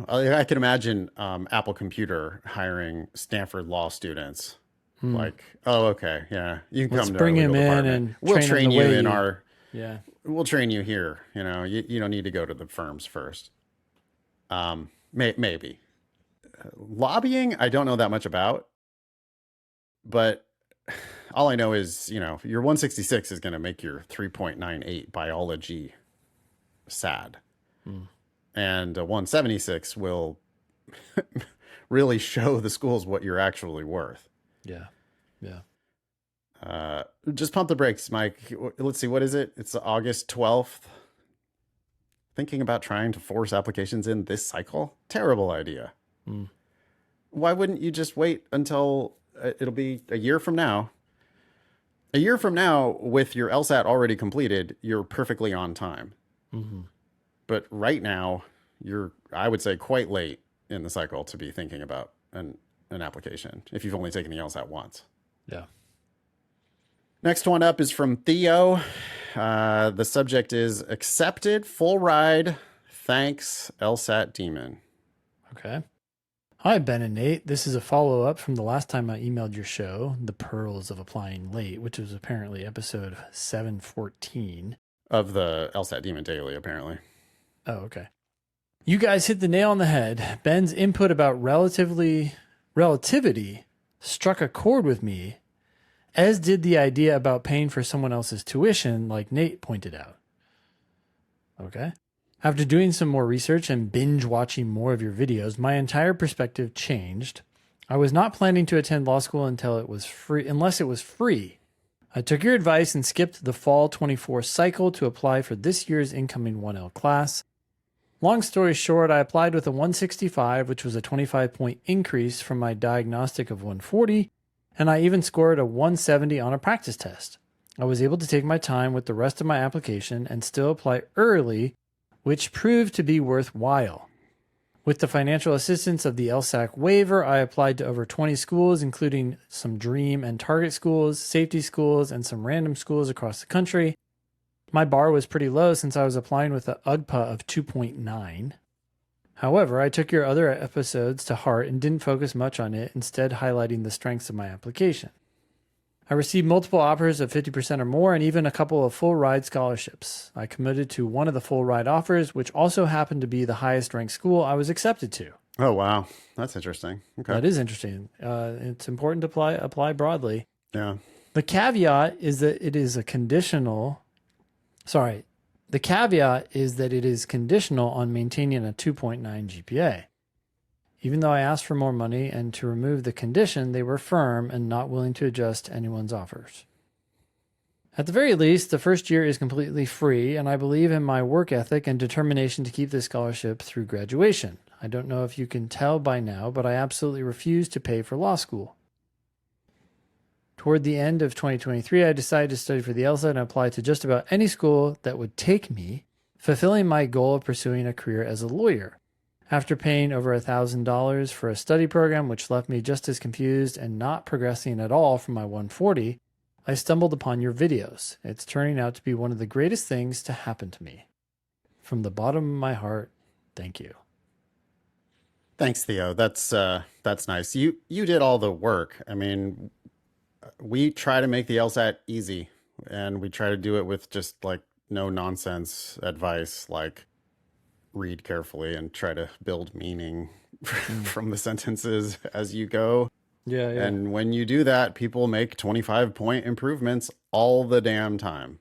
[SPEAKER 2] I can imagine Apple Computer hiring Stanford law students. Like, oh, okay, yeah, you can come to
[SPEAKER 1] bring him in
[SPEAKER 2] department.
[SPEAKER 1] and
[SPEAKER 2] we'll train you in our.
[SPEAKER 1] Yeah,
[SPEAKER 2] we'll train you here. You don't need to go to the firms first. Maybe lobbying, I don't know that much about, but all I know is your 166 is going to make your 3.98 biology sad. And a 176 will really show the schools what you're actually worth.
[SPEAKER 1] Yeah.
[SPEAKER 2] Just pump the brakes, Mike. Let's see, what is it? It's August 12th. Thinking about trying to force applications in this cycle? Terrible idea. Why wouldn't you just wait until it'll be a year from now? A year from now, with your LSAT already completed, you're perfectly on time. But right now, you're, I would say, quite late in the cycle to be thinking about an application if you've only taken the LSAT once.
[SPEAKER 1] Yeah.
[SPEAKER 2] Next one up is from Theo. The subject is accepted, full ride. Thanks, LSAT Demon.
[SPEAKER 1] Okay. Hi, Ben and Nate. This is a follow-up from the last time I emailed your show, The Pearls of Applying Late, which was apparently episode 714.
[SPEAKER 2] Of the LSAT Demon Daily, apparently.
[SPEAKER 1] Oh, okay. You guys hit the nail on the head. Ben's input about relativity struck a chord with me, as did the idea about paying for someone else's tuition, like Nate pointed out. Okay. After doing some more research and binge watching more of your videos, my entire perspective changed. I was not planning to attend law school until it was free, unless it was free. I took your advice and skipped the fall 24 cycle to apply for this year's incoming 1L class. Long story short, I applied with a 165, which was a 25-point increase from my diagnostic of 140, and I even scored a 170 on a practice test. I was able to take my time with the rest of my application and still apply early, which proved to be worthwhile. With the financial assistance of the LSAT waiver, I applied to over 20 schools, including some dream and target schools, safety schools, and some random schools across the country. My bar was pretty low since I was applying with an UGPA of 2.9. However, I took your other episodes to heart and didn't focus much on it, instead highlighting the strengths of my application. I received multiple offers of 50% or more and even a couple of full ride scholarships. I committed to one of the full ride offers, which also happened to be the highest ranked school I was accepted to.
[SPEAKER 2] Oh, wow. That's interesting. Okay.
[SPEAKER 1] That is interesting. It's important to apply broadly.
[SPEAKER 2] Yeah.
[SPEAKER 1] The caveat is that it is conditional on maintaining a 2.9 GPA. Even though I asked for more money and to remove the condition, they were firm and not willing to adjust anyone's offers. At the very least, the first year is completely free, and I believe in my work ethic and determination to keep this scholarship through graduation. I don't know if you can tell by now, but I absolutely refuse to pay for law school. Toward the end of 2023, I decided to study for the LSAT and apply to just about any school that would take me, fulfilling my goal of pursuing a career as a lawyer. After paying over $1,000 for a study program, which left me just as confused and not progressing at all from my 140, I stumbled upon your videos. It's turning out to be one of the greatest things to happen to me. From the bottom of my heart, thank you.
[SPEAKER 2] Thanks, Theo. That's nice. You did all the work. I mean, we try to make the LSAT easy, and we try to do it with just like no nonsense advice, like read carefully and try to build meaning from the sentences as you go.
[SPEAKER 1] Yeah.
[SPEAKER 2] And when you do that, people make 25-point improvements all the damn time.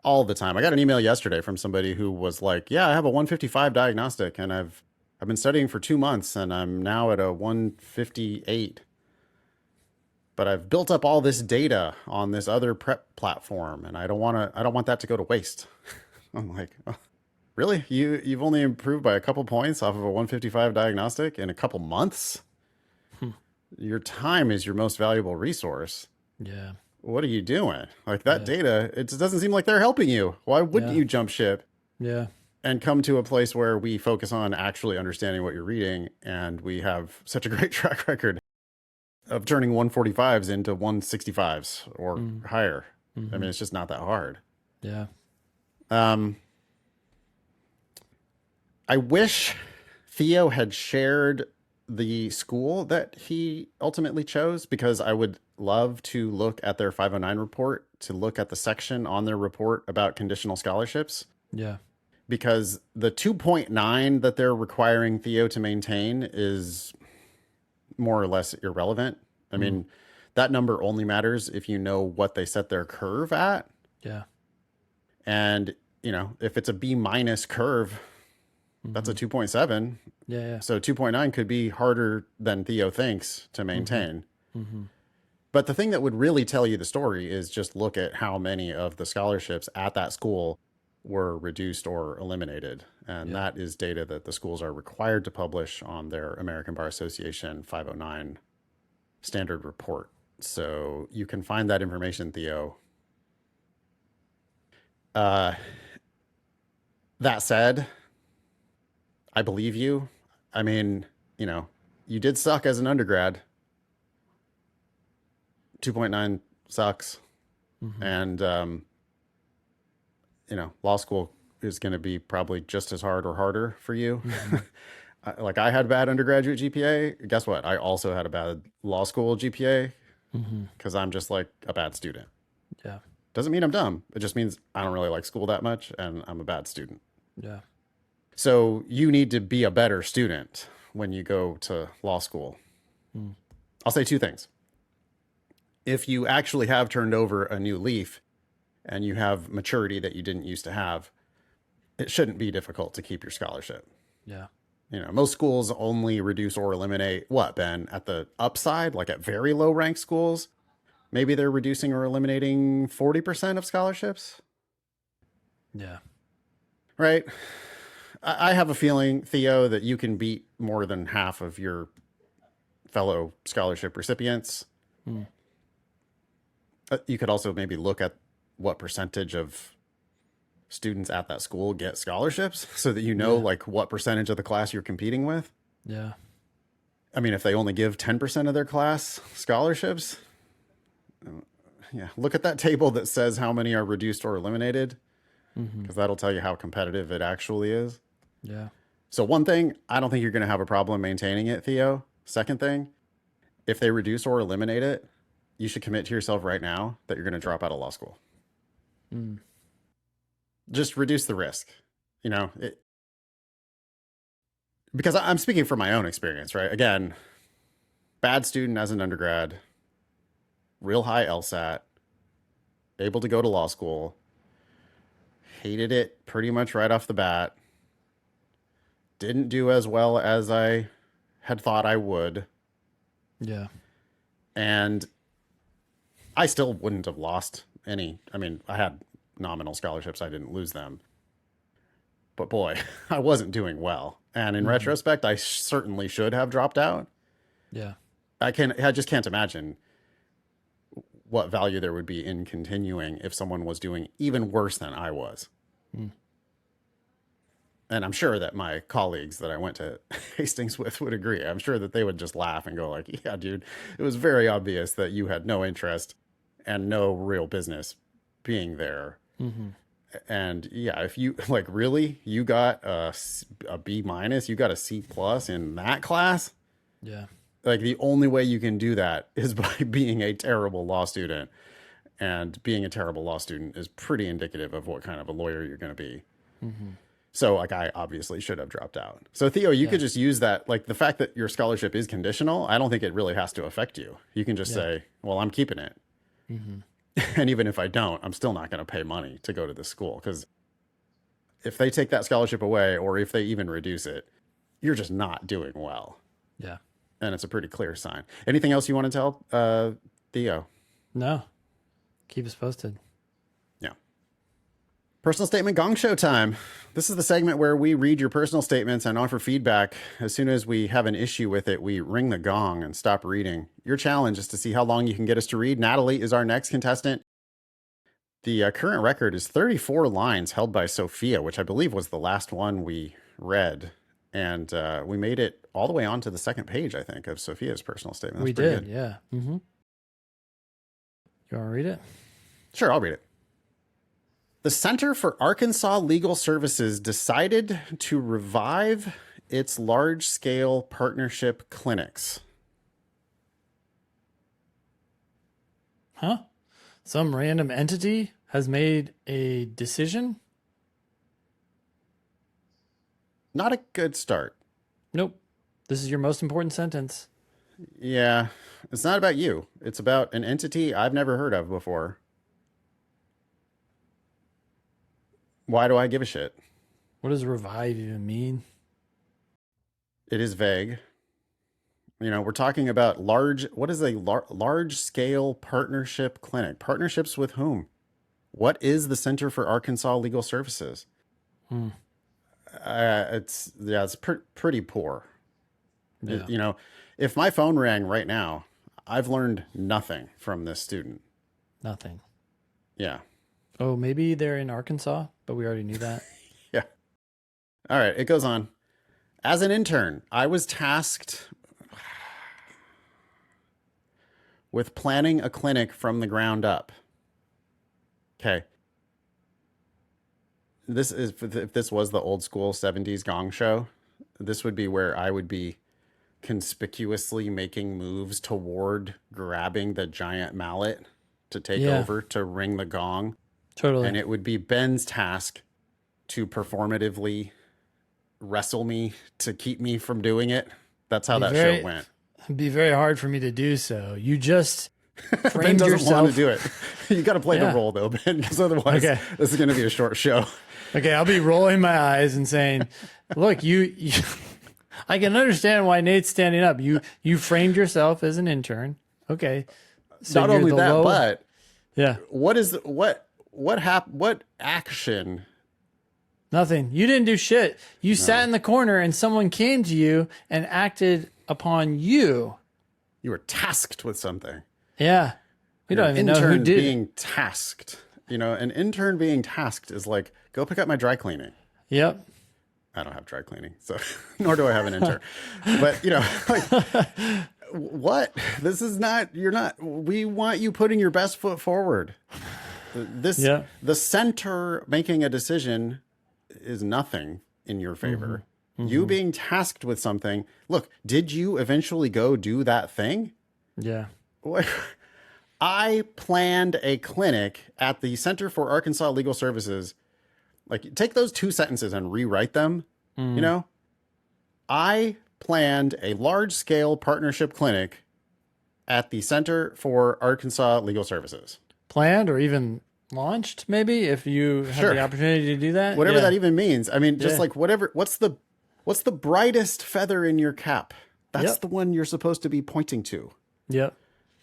[SPEAKER 2] All the time. I got an email yesterday from somebody who was like, yeah, I have a 155 diagnostic and I've been studying for 2 months and I'm now at a 158. But I've built up all this data on this other prep platform and I don't want that to go to waste. I'm like, oh, really? You've only improved by a couple points off of a 155 diagnostic in a couple months? Your time is your most valuable resource.
[SPEAKER 1] Yeah.
[SPEAKER 2] What are you doing? Like that data, it just doesn't seem like they're helping you. Why wouldn't you jump ship?
[SPEAKER 1] Yeah.
[SPEAKER 2] And come to a place where we focus on actually understanding what you're reading, and we have such a great track record of turning 145s into 165s or higher. I mean, it's just not that hard.
[SPEAKER 1] Yeah.
[SPEAKER 2] I wish Theo had shared the school that he ultimately chose, because I would love to look at their 509 report, to look at the section on their report about conditional scholarships.
[SPEAKER 1] Yeah.
[SPEAKER 2] Because the 2.9 that they're requiring Theo to maintain is more or less irrelevant. I mean, that number only matters if you know what they set their curve at.
[SPEAKER 1] Yeah.
[SPEAKER 2] And, you know, if it's a B minus curve, that's a 2.7.
[SPEAKER 1] Yeah.
[SPEAKER 2] So 2.9 could be harder than Theo thinks to maintain. But the thing that would really tell you the story is just look at how many of the scholarships at that school were reduced or eliminated. And that is data that the schools are required to publish on their American Bar Association 509 standard report. So you can find that information, Theo. That said, I believe you. I mean, you know, you did suck as an undergrad. 2.9 sucks. And, you know, law school is going to be probably just as hard or harder for you. Like I had a bad undergraduate GPA. Guess what? I also had a bad law school GPA because I'm just like a bad student.
[SPEAKER 1] Yeah.
[SPEAKER 2] Doesn't mean I'm dumb. It just means I don't really like school that much and I'm a bad student.
[SPEAKER 1] Yeah.
[SPEAKER 2] So you need to be a better student when you go to law school.
[SPEAKER 1] Mm.
[SPEAKER 2] I'll say two things. If you actually have turned over a new leaf and you have maturity that you didn't used to have, it shouldn't be difficult to keep your scholarship.
[SPEAKER 1] Yeah.
[SPEAKER 2] Most schools only reduce or eliminate what, Ben? At the upside, like at very low rank schools, maybe they're reducing or eliminating 40% of scholarships.
[SPEAKER 1] Yeah.
[SPEAKER 2] Right? I have a feeling, Theo, that you can beat more than half of your fellow scholarship recipients.
[SPEAKER 1] Mm.
[SPEAKER 2] You could also maybe look at what percentage of students at that school get scholarships so that like what percentage of the class you're competing with.
[SPEAKER 1] Yeah.
[SPEAKER 2] I mean, if they only give 10% of their class scholarships, look at that table that says how many are reduced or eliminated, because that'll tell you how competitive it actually is.
[SPEAKER 1] Yeah.
[SPEAKER 2] So one thing, I don't think you're going to have a problem maintaining it, Theo. Second thing, if they reduce or eliminate it, you should commit to yourself right now that you're going to drop out of law school.
[SPEAKER 1] Mm.
[SPEAKER 2] Just reduce the risk, because I'm speaking from my own experience, right? Again, bad student as an undergrad, real high LSAT, able to go to law school, hated it pretty much right off the bat, didn't do as well as I had thought I would.
[SPEAKER 1] Yeah.
[SPEAKER 2] And I still wouldn't have lost any. I mean, I had nominal scholarships. I didn't lose them. But boy, I wasn't doing well. And in retrospect, I certainly should have dropped out.
[SPEAKER 1] Yeah.
[SPEAKER 2] I just can't imagine what value there would be in continuing if someone was doing even worse than I was.
[SPEAKER 1] Mm.
[SPEAKER 2] And I'm sure that my colleagues that I went to Hastings with would agree. I'm sure that they would just laugh and go like, yeah, dude, it was very obvious that you had no interest and no real business being there.
[SPEAKER 1] Mm-hmm.
[SPEAKER 2] And yeah, if you like really, you got a B minus, you got a C plus in that class.
[SPEAKER 1] Yeah.
[SPEAKER 2] Like the only way you can do that is by being a terrible law student. And being a terrible law student is pretty indicative of what kind of a lawyer you're going to be.
[SPEAKER 1] Mm-hmm.
[SPEAKER 2] So like I obviously should have dropped out. So Theo, you could just use that, like the fact that your scholarship is conditional, I don't think it really has to affect you. You can just say, well, I'm keeping it.
[SPEAKER 1] Mm-hmm.
[SPEAKER 2] And even if I don't, I'm still not going to pay money to go to this school, because if they take that scholarship away or if they even reduce it, you're just not doing well.
[SPEAKER 1] Yeah.
[SPEAKER 2] And it's a pretty clear sign. Anything else you want to tell Theo?
[SPEAKER 1] No. Keep us posted.
[SPEAKER 2] Yeah. Personal statement gong show time. This is the segment where we read your personal statements and offer feedback. As soon as we have an issue with it, we ring the gong and stop reading. Your challenge is to see how long you can get us to read. Natalie is our next contestant. The current record is 34 lines held by Sophia, which I believe was the last one we read. And we made it all the way onto the second page, I think, of Sophia's personal statement.
[SPEAKER 1] We did, yeah. Mm-hmm. You want to read it?
[SPEAKER 2] Sure, I'll read it. The Center for Arkansas Legal Services decided to revive its large-scale partnership clinics.
[SPEAKER 1] Huh? Some random entity has made a decision?
[SPEAKER 2] Not a good start.
[SPEAKER 1] Nope. This is your most important sentence.
[SPEAKER 2] Yeah, it's not about you. It's about an entity I've never heard of before. Why do I give a shit?
[SPEAKER 1] What does revive even mean?
[SPEAKER 2] It is vague. We're talking about what is a large scale partnership clinic? Partnerships with whom? What is the Center for Arkansas Legal Services? It's pretty poor.
[SPEAKER 1] Yeah.
[SPEAKER 2] If my phone rang right now, I've learned nothing from this student.
[SPEAKER 1] Nothing.
[SPEAKER 2] Yeah.
[SPEAKER 1] Oh, maybe they're in Arkansas, but we already knew that.
[SPEAKER 2] Yeah. All right. It goes on. As an intern, I was tasked with planning a clinic from the ground up. Okay. If this was the old school 70s Gong show, this would be where I would be conspicuously making moves toward grabbing the giant mallet to take over to ring the gong.
[SPEAKER 1] Totally.
[SPEAKER 2] And it would be Ben's task to performatively wrestle me to keep me from doing it. That's how that show went.
[SPEAKER 1] It'd be very hard for me to do so. You just
[SPEAKER 2] Ben
[SPEAKER 1] framed
[SPEAKER 2] doesn't want to
[SPEAKER 1] yourself.
[SPEAKER 2] do it. You got to play the
[SPEAKER 1] Yeah.
[SPEAKER 2] role though, Ben, because otherwise
[SPEAKER 1] Okay.
[SPEAKER 2] this is going to be a short show.
[SPEAKER 1] Okay, I'll be rolling my eyes and saying, "Look, you I can understand why Nate's standing up. You framed yourself as an intern. Okay. So
[SPEAKER 2] Not
[SPEAKER 1] you're
[SPEAKER 2] only
[SPEAKER 1] the
[SPEAKER 2] that,
[SPEAKER 1] low-
[SPEAKER 2] but
[SPEAKER 1] yeah,
[SPEAKER 2] what action?
[SPEAKER 1] nothing. You didn't do shit. You sat in the corner and someone came to you and acted upon you.
[SPEAKER 2] You were tasked with something.
[SPEAKER 1] Yeah. We
[SPEAKER 2] You're
[SPEAKER 1] don't
[SPEAKER 2] an
[SPEAKER 1] even know who
[SPEAKER 2] intern
[SPEAKER 1] did it.
[SPEAKER 2] being tasked. You know, an intern being tasked is like, go pick up my dry cleaning.
[SPEAKER 1] Yep.
[SPEAKER 2] I don't have dry cleaning, so nor do I have an intern. But you know, like, what? This is not. You're not. We want you putting your best foot forward.
[SPEAKER 1] Yeah.
[SPEAKER 2] The center making a decision is nothing in your favor. You being tasked with something. Look, did you eventually go do that thing?
[SPEAKER 1] Yeah.
[SPEAKER 2] I planned a clinic at the Center for Arkansas Legal Services. Like, take those two sentences and rewrite them. You know, I planned a large-scale partnership clinic at the Center for Arkansas Legal Services.
[SPEAKER 1] Planned or even launched, maybe, if you have
[SPEAKER 2] Sure.
[SPEAKER 1] the opportunity to do that.
[SPEAKER 2] Whatever
[SPEAKER 1] Yeah.
[SPEAKER 2] that even means. I mean, just
[SPEAKER 1] Yeah.
[SPEAKER 2] like whatever. What's the brightest feather in your cap? That's
[SPEAKER 1] Yep.
[SPEAKER 2] the one you're supposed to be pointing to.
[SPEAKER 1] Yep.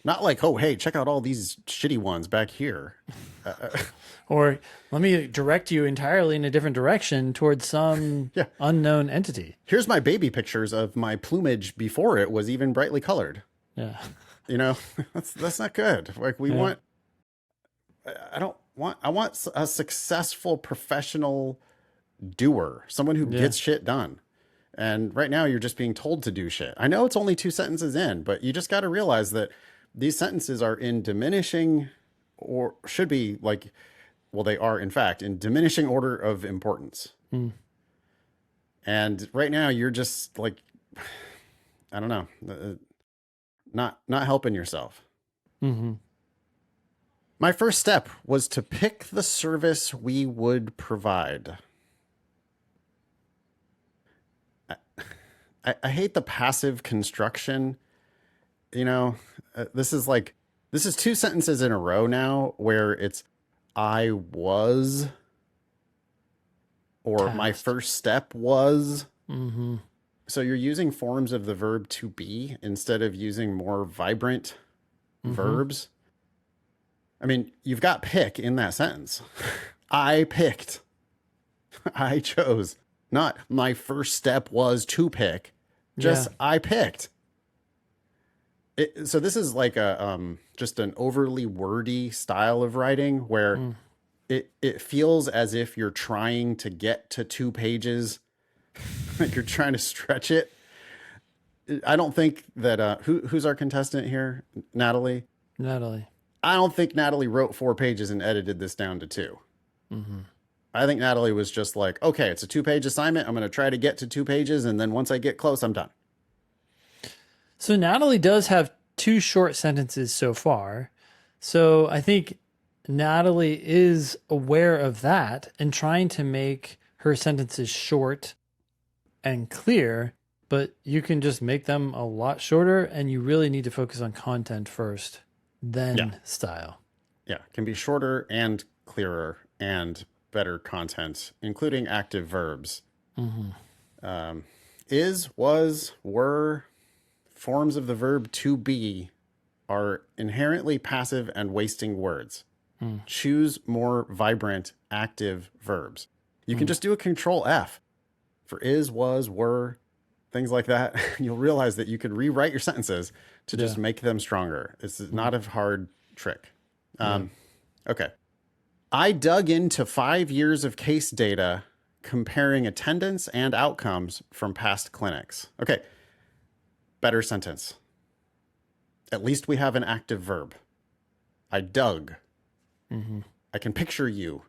[SPEAKER 2] Not like, oh, hey, check out all these shitty ones back here.
[SPEAKER 1] Or let me direct you entirely in a different direction towards some
[SPEAKER 2] Yeah.
[SPEAKER 1] unknown entity.
[SPEAKER 2] Here's my baby pictures of my plumage before it was even brightly colored.
[SPEAKER 1] Yeah.
[SPEAKER 2] You know, that's not good. Like we want, I want a successful professional doer, someone who gets shit done. And right now you're just being told to do shit. I know it's only 2 sentences in, but you just got to realize that these sentences are in diminishing, or should be like, well, they are in fact in diminishing order of importance. And right now you're just like, I don't know, not helping yourself.
[SPEAKER 1] Mm-hmm.
[SPEAKER 2] My first step was to pick the service we would provide. I hate the passive construction. You know, this is 2 sentences in a row now where it's I was, or my
[SPEAKER 1] Past.
[SPEAKER 2] first step was.
[SPEAKER 1] Mm-hmm.
[SPEAKER 2] So you're using forms of the verb to be instead of using more vibrant verbs. I mean, you've got pick in that sentence. I picked. I chose. Not my first step was to pick. Just I picked. So this is like a just an overly wordy style of writing where it feels as if you're trying to get to 2 pages. Like you're trying to stretch it. I don't think that who's our contestant here? Natalie.
[SPEAKER 1] Natalie.
[SPEAKER 2] I don't think Natalie wrote 4 pages and edited this down to 2. I think Natalie was just like, okay, it's a 2-page assignment. I'm going to try to get to 2 pages. And then once I get close, I'm done.
[SPEAKER 1] So Natalie does have 2 short sentences so far. So I think Natalie is aware of that and trying to make her sentences short and clear, but you can just make them a lot shorter and you really need to focus on content first, then style.
[SPEAKER 2] Yeah, it can be shorter and clearer and better content, including active verbs. Is, was, were, forms of the verb to be are inherently passive and wasting words. Choose more vibrant, active verbs. You can just do a Control F for is, was, were, things like that. You'll realize that you could rewrite your sentences to just make them stronger. It's not a hard trick. Okay. I dug into 5 years of case data comparing attendance and outcomes from past clinics. Okay. Better sentence. At least we have an active verb. I dug. I can picture you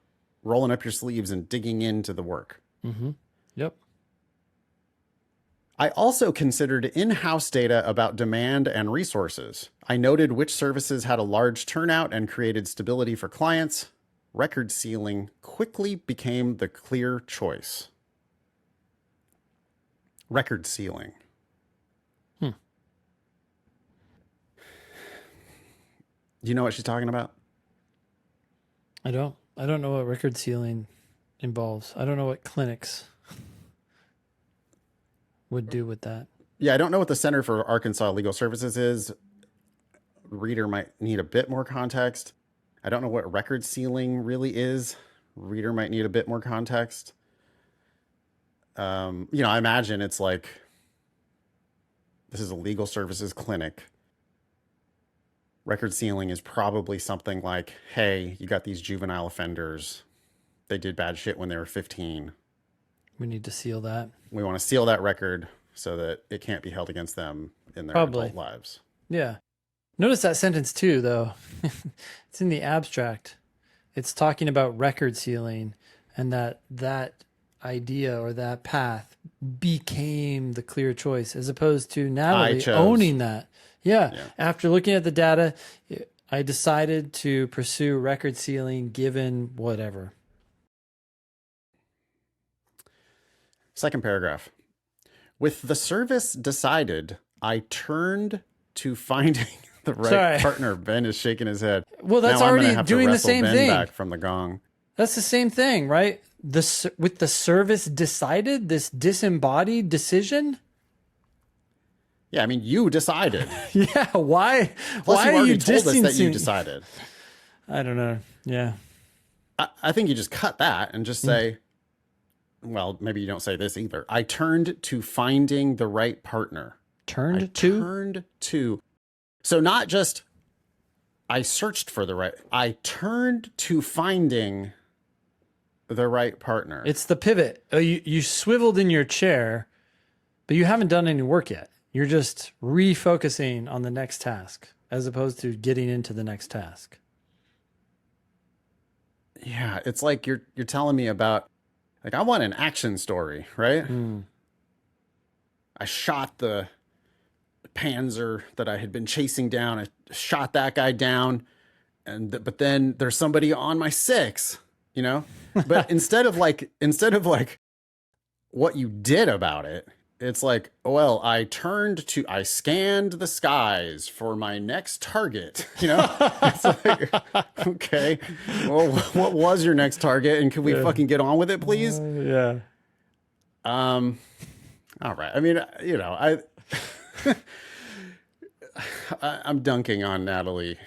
[SPEAKER 2] rolling up your sleeves and digging into the work.
[SPEAKER 1] Yep.
[SPEAKER 2] I also considered in-house data about demand and resources. I noted which services had a large turnout and created stability for clients. Record sealing quickly became the clear choice. Record sealing. you know what she's talking about?
[SPEAKER 1] I don't know what record sealing involves. I don't know what clinics would do with that.
[SPEAKER 2] Yeah, I don't know what the Center for Arkansas Legal Services is. Reader might need a bit more context. I don't know what record sealing really is. Reader might need a bit more context. You know, I imagine it's like, this is a legal services clinic. Record sealing is probably something like, hey, you got these juvenile offenders. They did bad shit when they were 15.
[SPEAKER 1] We need to seal that.
[SPEAKER 2] We want to seal that record so that it can't be held against them in their adult lives.
[SPEAKER 1] Yeah. Notice that sentence too, though. It's in the abstract. It's talking about record sealing, and that idea or that path became the clear choice, as opposed to Natalie owning that. Yeah. After looking at the data, I decided to pursue record sealing given whatever.
[SPEAKER 2] Second paragraph. With the service decided, I turned to finding the right partner. Ben is shaking his head.
[SPEAKER 1] Well, that's already doing the same thing.
[SPEAKER 2] Back from the Gong.
[SPEAKER 1] That's the same thing, right? With the service decided, this disembodied decision.
[SPEAKER 2] Yeah, I mean, you decided.
[SPEAKER 1] Yeah, why?
[SPEAKER 2] Plus,
[SPEAKER 1] why
[SPEAKER 2] you
[SPEAKER 1] are you
[SPEAKER 2] told us that you
[SPEAKER 1] distancing?
[SPEAKER 2] decided.
[SPEAKER 1] I don't know. Yeah.
[SPEAKER 2] I think you just cut that and just say, well, maybe you don't say this either. I turned to finding the right partner.
[SPEAKER 1] Turned to?
[SPEAKER 2] So not just I searched for the right, I turned to finding the right partner.
[SPEAKER 1] It's the pivot. You swiveled in your chair, but you haven't done any work yet. You're just refocusing on the next task as opposed to getting into the next task.
[SPEAKER 2] Yeah, it's like you're telling me about, like, I want an action story, right? I shot the Panzer that I had been chasing down. I shot that guy down, but then there's somebody on my 6, you know? But instead of like what you did about it, it's like, well, I scanned the skies for my next target, you know? It's like, okay, well, what was your next target? And can we fucking get on with it, please?
[SPEAKER 1] Yeah.
[SPEAKER 2] All right. I mean, you know, I'm dunking on Natalie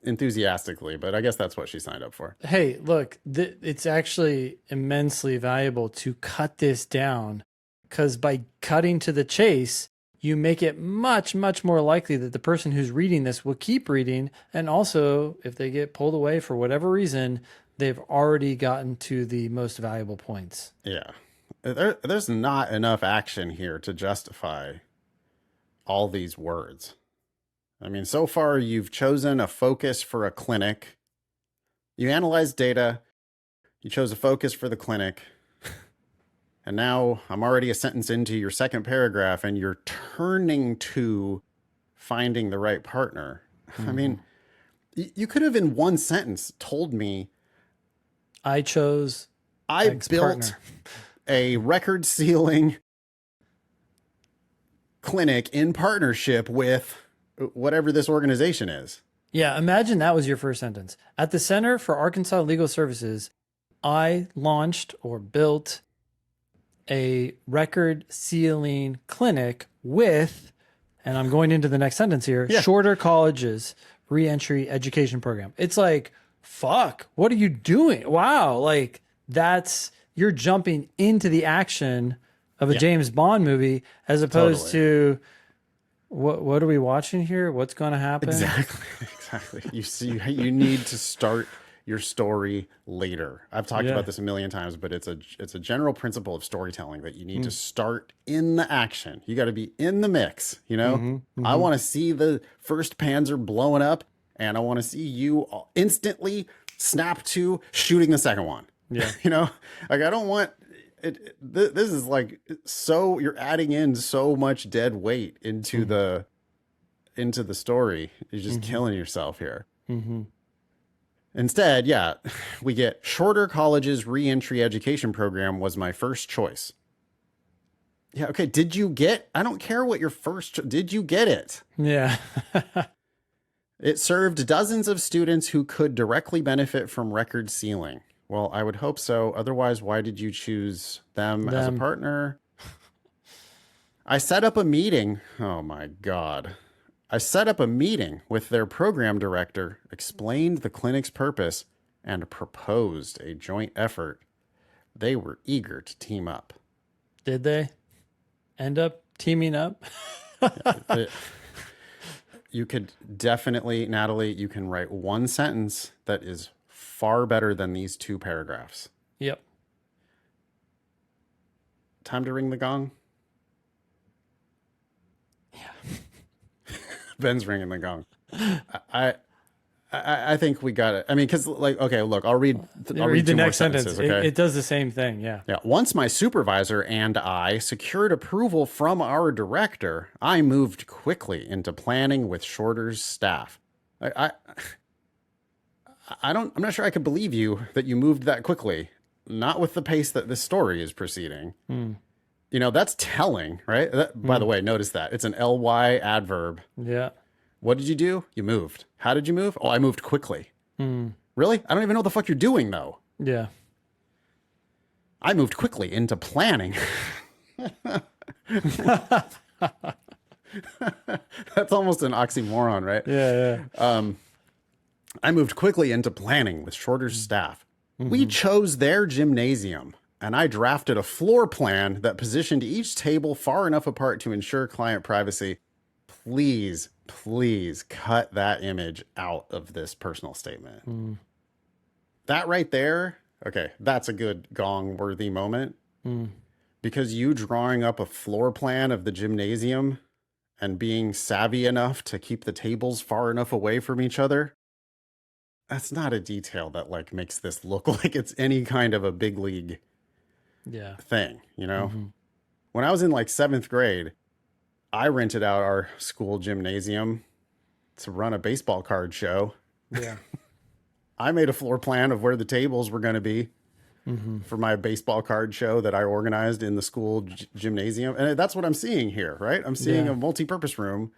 [SPEAKER 2] enthusiastically, but I guess that's what she signed up for.
[SPEAKER 1] Hey, look, it's actually immensely valuable to cut this down, because by cutting to the chase, you make it much, much more likely that the person who's reading this will keep reading. And also, if they get pulled away for whatever reason, they've already gotten to the most valuable points.
[SPEAKER 2] Yeah. There's not enough action here to justify all these words. I mean, so far you've chosen a focus for a clinic. You analyzed data. You chose a focus for the clinic. And now I'm already a sentence into your second paragraph and you're turning to finding the right partner. I mean, you could have in one sentence told me, I built a record sealing clinic in partnership with whatever this organization is.
[SPEAKER 1] Yeah, imagine that was your first sentence. At the Center for Arkansas Legal Services, I launched or built a record sealing clinic with, and I'm going into the next sentence here, Shorter Colleges Reentry Education Program. It's like, fuck, what are you doing? Wow, like you're jumping into the action of a James Bond movie as opposed to what are we watching here? What's going to happen?
[SPEAKER 2] Exactly. You need to start your story later. I've talked about this a million times, but it's a general principle of storytelling that you need to start in the action. You got to be in the mix, you know? I want to see the first Panzer blowing up, and I want to see you instantly snap to shooting the second one. Yeah. You know, like I don't want it. This is like, so you're adding in so much dead weight into the story. You're just killing yourself here. Instead, we get Shorter Colleges Reentry Education Program was my first choice. Yeah. Okay. Did you get, I don't care what your first, did you get it?
[SPEAKER 1] Yeah.
[SPEAKER 2] It served dozens of students who could directly benefit from record sealing. Well, I would hope so. Otherwise, why did you choose them as a partner? I set up a meeting. Oh my God. I set up a meeting with their program director, explained the clinic's purpose, and proposed a joint effort. They were eager to team up.
[SPEAKER 1] Did they end up teaming up?
[SPEAKER 2] You could definitely, Natalie, you can write one sentence that is far better than these 2 paragraphs.
[SPEAKER 1] Yep.
[SPEAKER 2] Time to ring the gong?
[SPEAKER 1] Yeah.
[SPEAKER 2] Ben's ringing the gong. I think we got it. I mean, because like, okay, look, I'll read
[SPEAKER 1] the next sentence.
[SPEAKER 2] Okay?
[SPEAKER 1] It does the same thing. Yeah.
[SPEAKER 2] Yeah. Once my supervisor and I secured approval from our director, I moved quickly into planning with Shorter's staff. I'm not sure I could believe you that you moved that quickly. Not with the pace that this story is proceeding. You know, that's telling, right? By the way, notice that it's an ly adverb.
[SPEAKER 1] Yeah.
[SPEAKER 2] What did you do? You moved. How did you move? Oh, I moved quickly. Really? I don't even know what the fuck you're doing, though.
[SPEAKER 1] Yeah.
[SPEAKER 2] I moved quickly into planning. That's almost an oxymoron, right?
[SPEAKER 1] Yeah.
[SPEAKER 2] I moved quickly into planning with Shorter's staff. We chose their gymnasium, and I drafted a floor plan that positioned each table far enough apart to ensure client privacy. Please cut that image out of this personal statement. That right there, okay, that's a good gong-worthy moment. Because you drawing up a floor plan of the gymnasium and being savvy enough to keep the tables far enough away from each other, that's not a detail that like makes this look like it's any kind of a big league thing, you know? When I was in like 7th grade, I rented out our school gymnasium to run a baseball card show.
[SPEAKER 1] Yeah.
[SPEAKER 2] I made a floor plan of where the tables were going to be for my baseball card show that I organized in the school gymnasium. And that's what I'm seeing here, right? I'm seeing a multi-purpose room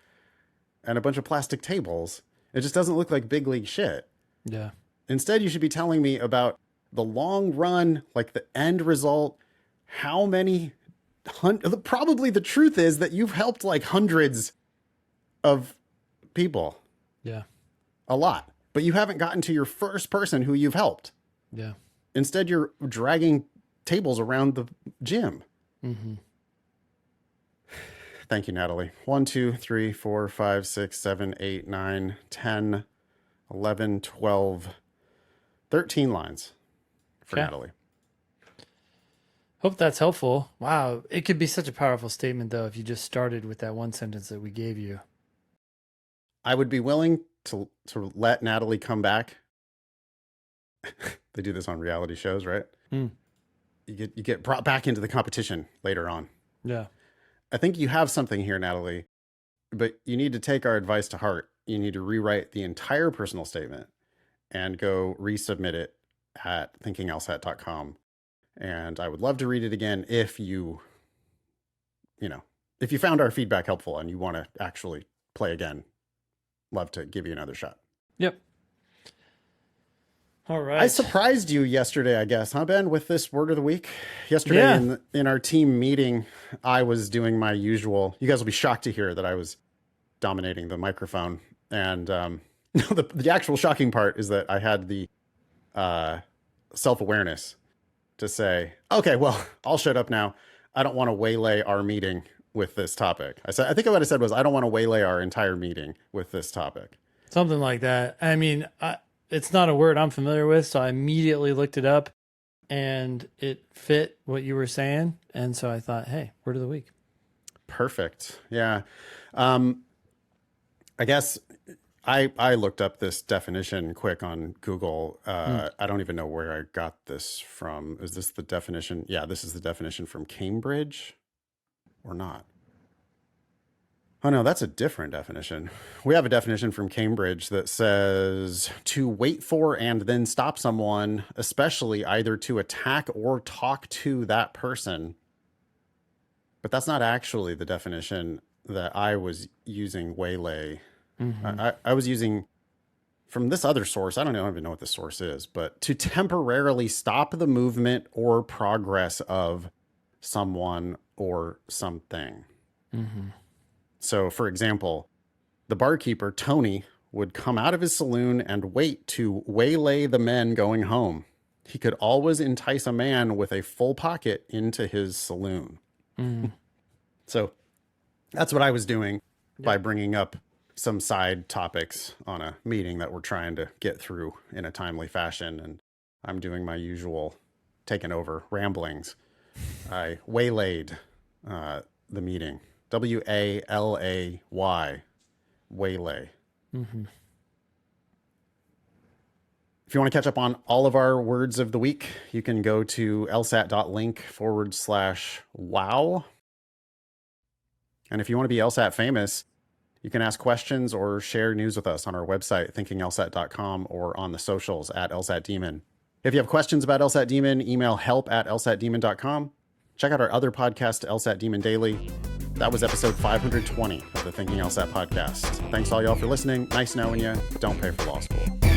[SPEAKER 2] and a bunch of plastic tables. It just doesn't look like big league shit.
[SPEAKER 1] Yeah.
[SPEAKER 2] Instead, you should be telling me about the long run, like the end result, how many probably the truth is that you've helped like hundreds of people.
[SPEAKER 1] Yeah.
[SPEAKER 2] A lot. But you haven't gotten to your first person who you've helped.
[SPEAKER 1] Yeah.
[SPEAKER 2] Instead, you're dragging tables around the gym. Thank you, Natalie. 1, 2, 3, 4, 5, 6, 7, 8, 9, 10, 11, 12, 13 lines for Natalie.
[SPEAKER 1] Hope that's helpful. Wow. It could be such a powerful statement, though, if you just started with that one sentence that we gave you.
[SPEAKER 2] I would be willing to let Natalie come back. They do this on reality shows, right? You get brought back into the competition later on.
[SPEAKER 1] Yeah.
[SPEAKER 2] I think you have something here, Natalie, but you need to take our advice to heart. You need to rewrite the entire personal statement and go resubmit it at thinkinglsat.com. And I would love to read it again if you found our feedback helpful and you want to actually play again. Love to give you another shot.
[SPEAKER 1] Yep. All right.
[SPEAKER 2] I surprised you yesterday, I guess, huh, Ben, with this word of the week? Yesterday in our team meeting, I was doing my usual. You guys will be shocked to hear that I was dominating the microphone. And the actual shocking part is that I had the self-awareness to say, okay, well, I'll shut up now. I don't want to waylay our meeting with this topic. I think what I said was, I don't want to waylay our entire meeting with this topic.
[SPEAKER 1] Something like that. I mean, it's not a word I'm familiar with, so I immediately looked it up and it fit what you were saying. And so I thought, hey, word of the week.
[SPEAKER 2] Perfect. Yeah. I guess I looked up this definition quick on Google. I don't even know where I got this from. Is this the definition? Yeah, this is the definition from Cambridge or not? Oh, no, that's a different definition. We have a definition from Cambridge that says to wait for and then stop someone, especially either to attack or talk to that person. But that's not actually the definition that I was using Waylay. I was using from this other source, I don't even know what this source is, but to temporarily stop the movement or progress of someone or something. So, for example, the barkeeper, Tony, would come out of his saloon and wait to waylay the men going home. He could always entice a man with a full pocket into his saloon. So that's what I was doing by bringing up some side topics on a meeting that we're trying to get through in a timely fashion. And I'm doing my usual taking over ramblings. I waylaid the meeting. Waylay. Waylay. If you want to catch up on all of our words of the week, you can go to lsat.link/wow. And if you want to be LSAT famous, you can ask questions or share news with us on our website, thinkinglsat.com, or on the socials at LSATdemon. If you have questions about LSAT Demon, email help@lsatdemon.com. Check out our other podcast, LSAT Demon Daily. That was episode 520 of the Thinking LSAT podcast. Thanks all y'all for listening. Nice knowing you. Don't pay for law school.